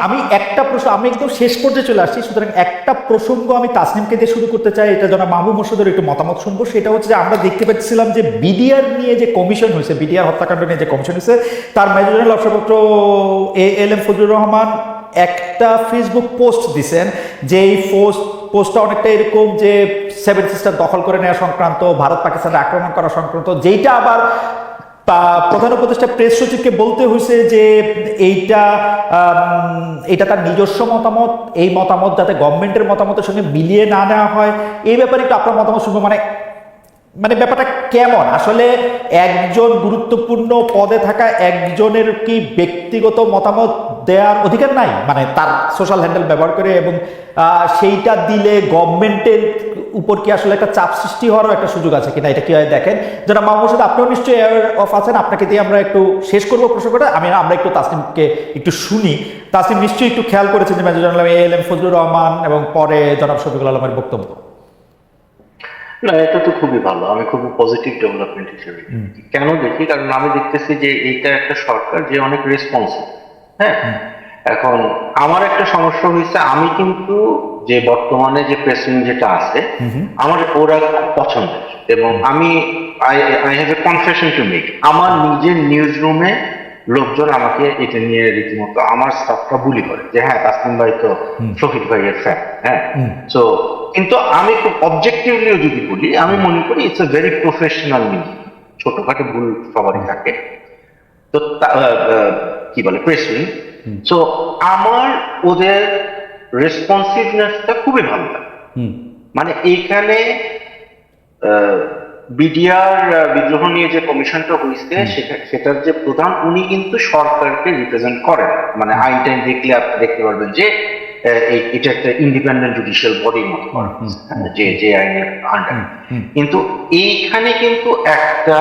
আমি একটা প্রশ্ন, আমি একদম শেষ পর্যায়ে চলে আসছি, সুতরাং একটা প্রসঙ্গ আমি তাসনিমকে দিয়ে শুরু করতে চাই, এটা জনাব মাহবুব মোর্শেদের একটু মতামত শুনবো। সেটা হচ্ছে যে আমরা দেখতে পাচ্ছিলাম যে বিডিআর নিয়ে যে কমিশন হয়েছে, বিডিআর হত্যাকাণ্ড নিয়ে যে কমিশন হয়েছে, তার মেজর জেনারেল অবসরপ্রাপ্ত ALM ফজলুর রহমান একটা ফেসবুক পোস্ট দিছেন, যে এই পোস্টটা অনেকটা এরকম যে সেভেন সিস্টার দখল করে নেওয়া সংক্রান্ত, ভারত পাকিস্তানের আক্রমণ করা সংক্রান্ত, যেইটা আবার প্রধান উপদেষ্টা প্রেস সচিবকে বলতে হয়েছে যে এইটা তার নিজস্ব মতামত, এই মতামত যাতে গভর্নমেন্টের মতামতের সঙ্গে মিলিয়ে না নেওয়া হয়। এই ব্যাপারে একটু আপনার মতামত শুনবো। মানে ব্যাপারটা কেমন আসলে? একজন গুরুত্বপূর্ণ পদে থাকা একজনের কি ব্যক্তিগত মতামত দেওয়ার অধিকার নাই? মানে তার সোশ্যাল হ্যান্ডেল ব্যবহার করে, এবং সেইটা দিলে গভর্নমেন্টের উপর কি আসলে একটা চাপ সৃষ্টি হওয়ারও একটা সুযোগ আছে কিনা, এটা কিভাবে দেখেন? যারা মাহবুব মোর্শেদ, আপনিও নিশ্চয়ই অ্যাওয়ার অফ আছেন, আপনাকে দিয়ে আমরা একটু শেষ করবো প্রসঙ্গটা। আমরা একটু তাসনিমকে একটু শুনি। তাসনিম নিশ্চয়ই একটু খেয়াল করেছেন যে major general ALM Fazlur Rahman এবং পরে জনাব শফিকুল আলমের বক্তব্য। না, এটা তো খুবই ভালো, আমি খুবই পজিটিভ ডেভেলপমেন্ট হিসেবে কেন দেখি, কারণ আমি দেখতেছি যে এইটা একটা সরকার যে অনেক রেসপন্সিভ। হ্যাঁ, এখন আমার একটা সমস্যা হয়েছে, আমি কিন্তু যে বর্তমানে যে প্রেসিডেন্ট যেটা আছে, আমার ওরা খুব পছন্দের, এবং আমি I have a confession to make. আমার নিজের নিউজ রুমে লোকজন আমাকে এটা নিয়ে রীতিমতো আমার স্টাফটা বুলি করে যে হ্যাঁ, তাসনিম ভাই তো শফিক ভাইয়ের ফ্যান। হ্যাঁ, সো কিন্তু আমি খুব অবজেক্টিভলিও যদি বলি, আমি মনে করি it's a very professional news. ছোটখাটো ভুল সবারই থাকে, তো কি বলে প্রেস উইং। সো আমার ওদের রেসপন্সিভনেসটা খুবই ভালো লাগে। মানে এইখানে বিডিআর বিদ্রোহ নিয়ে যে কমিশনটা হয়েছে সেটার যে প্রধান উনি কিন্তু সরকারকে রিপ্রেজেন্ট করেন। মানে আইন টাইন দেখলে আপনি দেখতে পারবেন যে এটা একটা ইন্ডিপেন্ডেন্ট জুডিশিয়াল বডির মতো করা হয়েছে, যে আইনের আন্ডার। কিন্তু এইখানে কিন্তু একটা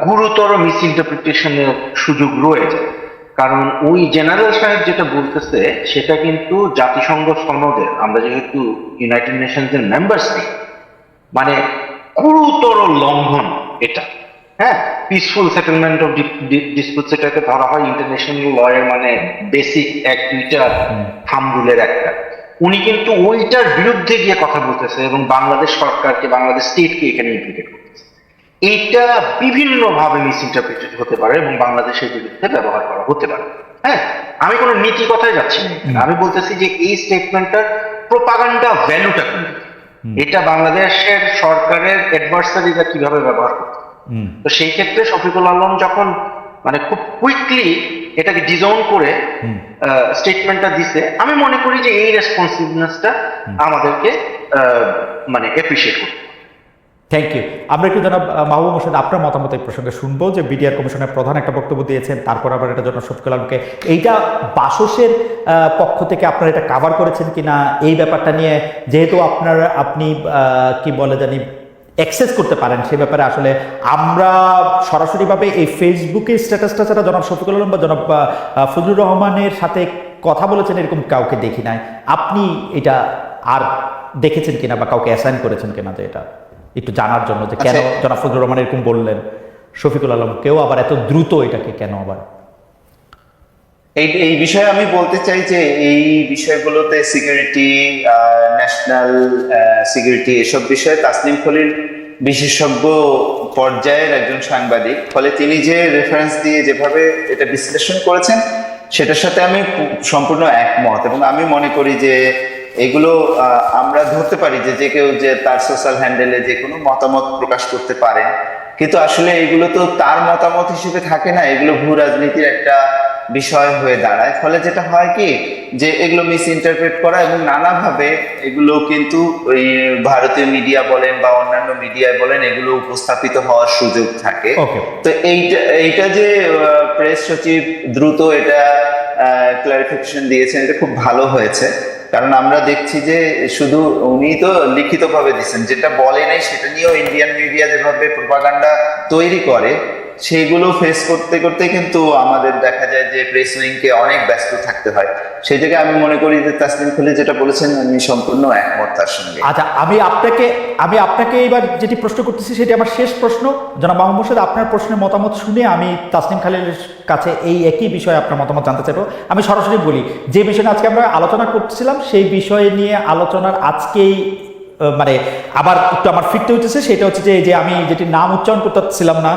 গুরুতর মিস ইন্টারপ্রিটেশনের সুযোগ রয়ে যায়। কারণ ওই জেনারেল সাহেব যেটা বলতেছে সেটা কিন্তু জাতিসংঘ সনদের, আমরা যেহেতু ইউনাইটেড নেশনস এর মেম্বার্স নেই, মানে গুরুতর লঙ্ঘন এটা। হ্যাঁ, পিসফুল সেটেলমেন্ট অফ ডিসপিউট এটাকে ধরা হয় ইন্টারন্যাশনাল লয়ের মানে বেসিক এক দুইটা থাম রুলের একটা। উনি কিন্তু ওইটার বিরুদ্ধে গিয়ে কথা বলতেছে এবং বাংলাদেশ সরকারকে, বাংলাদেশ স্টেটকে এখানে ইমপ্লিকেট করতেছে। এইটা বিভিন্ন ভাবে মিস ইন্টারপ্রিটেড হতে পারে এবং বাংলাদেশের বিরুদ্ধে ব্যবহার করা হতে পারে। হ্যাঁ, আমি কোনো নীতি কথাই যাচ্ছি না, আমি বলতেছি যে এই স্টেটমেন্টটার প্রোপাগান্ডা ভ্যালুটা কিন্তু এটা বাংলাদেশের সরকারের অ্যাডভার্সারিরা কিভাবে ব্যবহার করতে। তো সেই ক্ষেত্রে শফিকুল আলম যখন মানে খুব কুইকলি এটাকে ডিজাউন করে স্টেটমেন্টটা দিছে, আমি মনে করি যে এই রেসপন্সিভনেসটা আমাদেরকে মানে অ্যাপ্রিশিয়েট করতে। Thank you. আমরা একটু জনাব মাহবুব হোসেন আপনার মতামত এই প্রসঙ্গে শুনবো, যে বিডিআর কমিশনের প্রধান একটা বক্তব্য দিয়েছেন, তারপর আবার এটা জনাব শফিকুল আলমকে এইটা বাসসের পক্ষ থেকে আপনারা এটা কাভার করেছেন কিনা এই ব্যাপারটা নিয়ে, যেহেতু আপনি কি বলে জানি অ্যাক্সেস করতে পারেন সে ব্যাপারে আসলে আমরা সরাসরিভাবে এই ফেসবুকে স্ট্যাটাসটা ছাড়া জনাব শফিকুল আলম বা জনাব ফজলুর রহমানের সাথে কথা বলেছেন এরকম কাউকে দেখি নাই। আপনি এটা আর দেখেছেন কিনা বা কাউকে অ্যাসাইন করেছেন কিনা, যে এটা একটু জানার জন্য যে কেন জনাব ফজলুর রহমান এরকম বললেন, শফিকুল আলম কেউ আবার এত দ্রুত এটাকে কেন আবার। এই বিষয়ে আমি বলতে চাই যে এই বিষয়গুলোতে সিকিউরিটি, ন্যাশনাল সিকিউরিটি, এসব বিষয়ে তাসনিম খলিল বিশেষজ্ঞ পর্যায়ের একজন সাংবাদিক, ফলে তিনি যে রেফারেন্স দিয়ে যেভাবে এটা বিশ্লেষণ করেছেন সেটার সাথে আমি সম্পূর্ণ একমত। এবং আমি মনে করি যে এগুলো আমরা ধরতে পারি যে কেউ যে তার সোশ্যাল হ্যান্ডেলে যে কোনো মতামত প্রকাশ করতে পারে, কিন্তু আসলে এগুলো তো তার মতামত হিসেবে থাকে না, এগুলো ভূ রাজনীতির একটা বিষয় হয়ে দাঁড়ায়। ফলে যেটা হয় কি যে এগুলো মিস ইন্টারপ্রেট করা এবং নানাভাবে এগুলো কিন্তু ওই ভারতীয় মিডিয়া বলেন বা অন্যান্য মিডিয়ায় বলেন এগুলো উপস্থাপিত হওয়ার সুযোগ থাকে। তো এইটা যে প্রেস সচিব দ্রুত এটা ক্লারিফিকেশন দিয়েছেন, এটা খুব ভালো হয়েছে। কারণ আমরা দেখছি যে শুধু উনি তো লিখিতভাবে দিচ্ছেন, যেটা বলে নাই সেটা নিয়েও ইন্ডিয়ান মিডিয়া যেভাবে প্রোপাগান্ডা তৈরি করে সেইগুলো ফেস করতে করতে কিন্তু আমাদের দেখা যায় যে প্রেস উইংকে অনেক ব্যস্ত থাকতে হয়। সেই জায়গায় আমি মনে করি যে তাসনিম খলিল যেটা বলেছেন আমি সম্পূর্ণ একমত তার সঙ্গে। আচ্ছা, আমি আপনাকে এবার যেটি প্রশ্ন করতেছি সেটি আমার শেষ প্রশ্ন। জনাব মাহবুব হোসেন, আপনার প্রশ্নের মতামত শুনে আমি তাসনিম খলিলের কাছে এই একই বিষয়ে আপনার মতামত জানতে চাইবো। আমি সরাসরি বলি, যে বিষয়ে আজকে আমরা আলোচনা করছিলাম সেই বিষয় নিয়ে আলোচনার আজকেই মানে আবার একটু আমার ফিরতে হচ্ছে, সেটা হচ্ছে যে আমি যেটি নাম উচ্চারণ করতে পারছিলাম না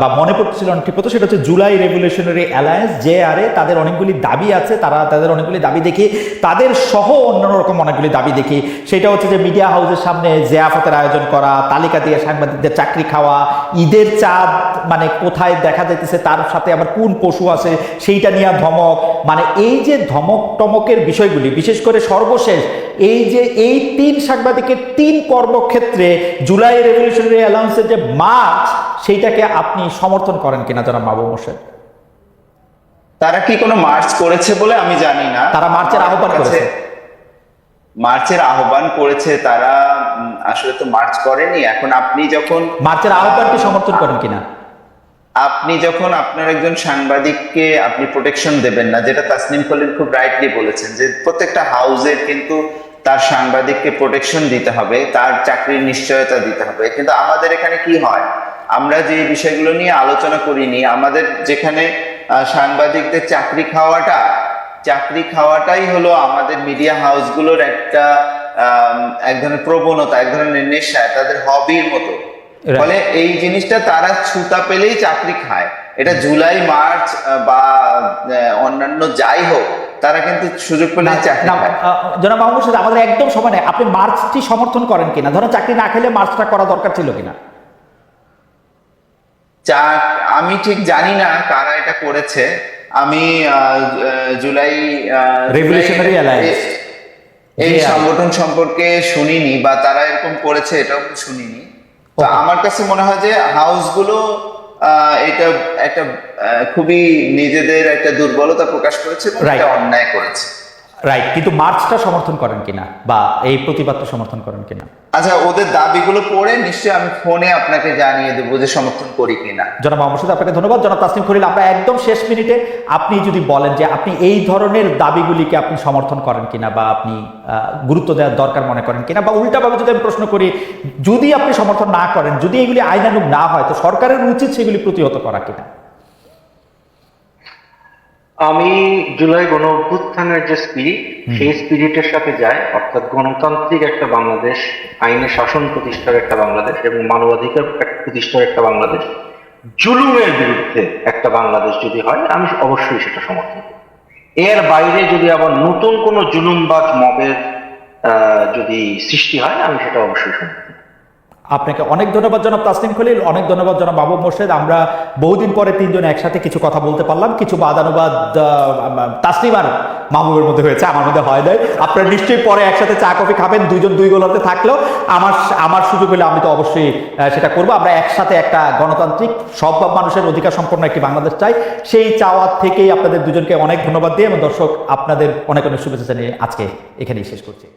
বা মনে পড়তেছিল না ঠিক মতো, সেটা হচ্ছে জুলাই রেভলিউশনারি অ্যালায়েন্স, JRA। তাদের অনেকগুলি দাবি আছে, তাদের অনেকগুলি দাবি দেখি, তাদের সহ অন্যান্য রকম অনেকগুলি দাবি দেখি। সেটা হচ্ছে যে মিডিয়া হাউসের সামনে জিয়াফতের আয়োজন করা, তালিকা দিয়ে সাংবাদিকদের চাকরি খাওয়া, ঈদের চাঁদ মানে কোথায় দেখা যাইতেছে তার সাথে আবার কোন পশু আছে সেইটা নিয়ে ধমক, মানে এই যে ধমক টমকের বিষয়গুলি, বিশেষ করে সর্বশেষ এই যে এই 3 সাংবাদিকের 3 কর্মক্ষেত্রে জুলাই রেভলিউশনারি অ্যালায়েন্সের যে মার্চ, সেইটাকে আপনি সমর্থন করেন কিনা জনাব মাহবুব হোসেন? তারা কি কোনো মার্চ করেছে বলে আমি জানি না। তারা মার্চের আহ্বান করেছে। মার্চের আহ্বান করেছে তারা, আসলে তো মার্চ করেনি। এখন আপনি যখন মার্চের আহ্বানকে সমর্থন করেন কিনা? আপনি যখন আপনার একজন সাংবাদিককে আপনি প্রোটেকশন দেবেন না, যেটা তাসনিম খলিল খুব রাইটলি বলেছেন যে প্রত্যেকটা হাউসের কিন্তু তার সাংবাদিককে প্রোটেকশন দিতে হবে, তার চাকরির নিশ্চয়তা দিতে হবে। কিন্তু আমাদের এখানে কি হয়, আমরা যে বিষয়গুলো নিয়ে আলোচনা করিনি, আমাদের যেখানে সাংবাদিকদের চাকরি খাওয়াটাই হলো আমাদের মিডিয়া হাউসগুলোর একটা এক ধরনের প্রবণতা, এক ধরনের নেশা, তাদের হবির মতো। ফলে এই জিনিসটা তারা ছুতা পেলেই চাকরি খায়। এটা জুলাই মার্চ বা অন্যান্য যাই হোক, তারা কিন্তু সুযোগ পেলে চাকরি খায়। জনাব মাহবুব হোসেন, আমাদের একদম সময় নেই, আপনি মার্চটি সমর্থন করেন কিনা? ধরেন চাকরি না খেলে মার্চটা করা দরকার ছিল কিনা? চা আমি ঠিক জানি না কারা এটা করেছে। আমি জুলাই Revolutionary Alliance। এই JR সংগঠন সম্পর্কে শুনিনি, বা তারা এরকম করেছে এটাও শুনিনি। তো Okay। আমার কাছে মনে হয় যে হাউসগুলো এটা একটা খুবই নিজেদের একটা দুর্বলতা প্রকাশ করেছে এবং Right। এটা অন্যায় করেছে। রাইট, কিন্তু মার্চটা সমর্থন করেন কিনা বা এই প্রতিবাদটা সমর্থন করেন কিনা? আচ্ছা, ওদের দাবিগুলো পড়ে নিশ্চয়ই আমি ফোনে আপনাকে জানিয়ে দেবো যে সমর্থন করি কিনা। জনাব মোহাম্মদ সাহেদ, আপনাকে ধন্যবাদ। জনাব তাসনিম খলিল, আমরা একদম শেষ মিনিটে আপনি যদি বলেন যে আপনি এই ধরনের দাবিগুলিকে আপনি সমর্থন করেন কিনা বা আপনি গুরুত্ব দেওয়ার দরকার মনে করেন কিনা, বা উল্টাভাবে যদি আমি প্রশ্ন করি, যদি আপনি সমর্থন না করেন, যদি এগুলি আইনানুগ না হয়, তো সরকারের উচিত সেগুলি প্রতিহত করা কিনা? আমি জুলাই গণ অভ্যুত্থানের যে স্পিরিট, সেই স্পিরিটের সাথে যায়, অর্থাৎ গণতান্ত্রিক একটা বাংলাদেশ, আইনের শাসন প্রতিষ্ঠার একটা বাংলাদেশ এবং মানবাধিকার প্রতিষ্ঠার একটা বাংলাদেশ, জুলুমের বিরুদ্ধে একটা বাংলাদেশ যদি হয়, আমি অবশ্যই সেটা সমর্থন করি। এর বাইরে যদি আবার নতুন কোনো জুলুমবাজ মবের যদি সৃষ্টি হয়, আমি সেটা অবশ্যই সমর্থন করি। আপনাকে অনেক ধন্যবাদ জনাব তাসনিম খলিল, অনেক ধন্যবাদ জনাব মাহবুব মোর্শেদ। আমরা বহুদিন পরে তিনজন একসাথে কিছু কথা বলতে পারলাম। কিছু বাদানুবাদ তাসনিম আর মাহবুবের মধ্যে হয়েছে, আমার মধ্যে হয় নাই। আপনারা নিশ্চয়ই পরে একসাথে চা কফি খাবেন, দুইজন দুই গোলাতে থাকলেও আমার সুযোগ হলে আমি তো অবশ্যই সেটা করবো। আমরা একসাথে একটা গণতান্ত্রিক সব মানুষের অধিকার সম্পন্ন একটি বাংলাদেশ চাই। সেই চাওয়ার থেকেই আপনাদের দুজনকে অনেক ধন্যবাদ দিয়ে এবং দর্শক আপনাদের অনেক অনেক শুভেচ্ছা জানিয়ে আজকে এখানেই শেষ করছি।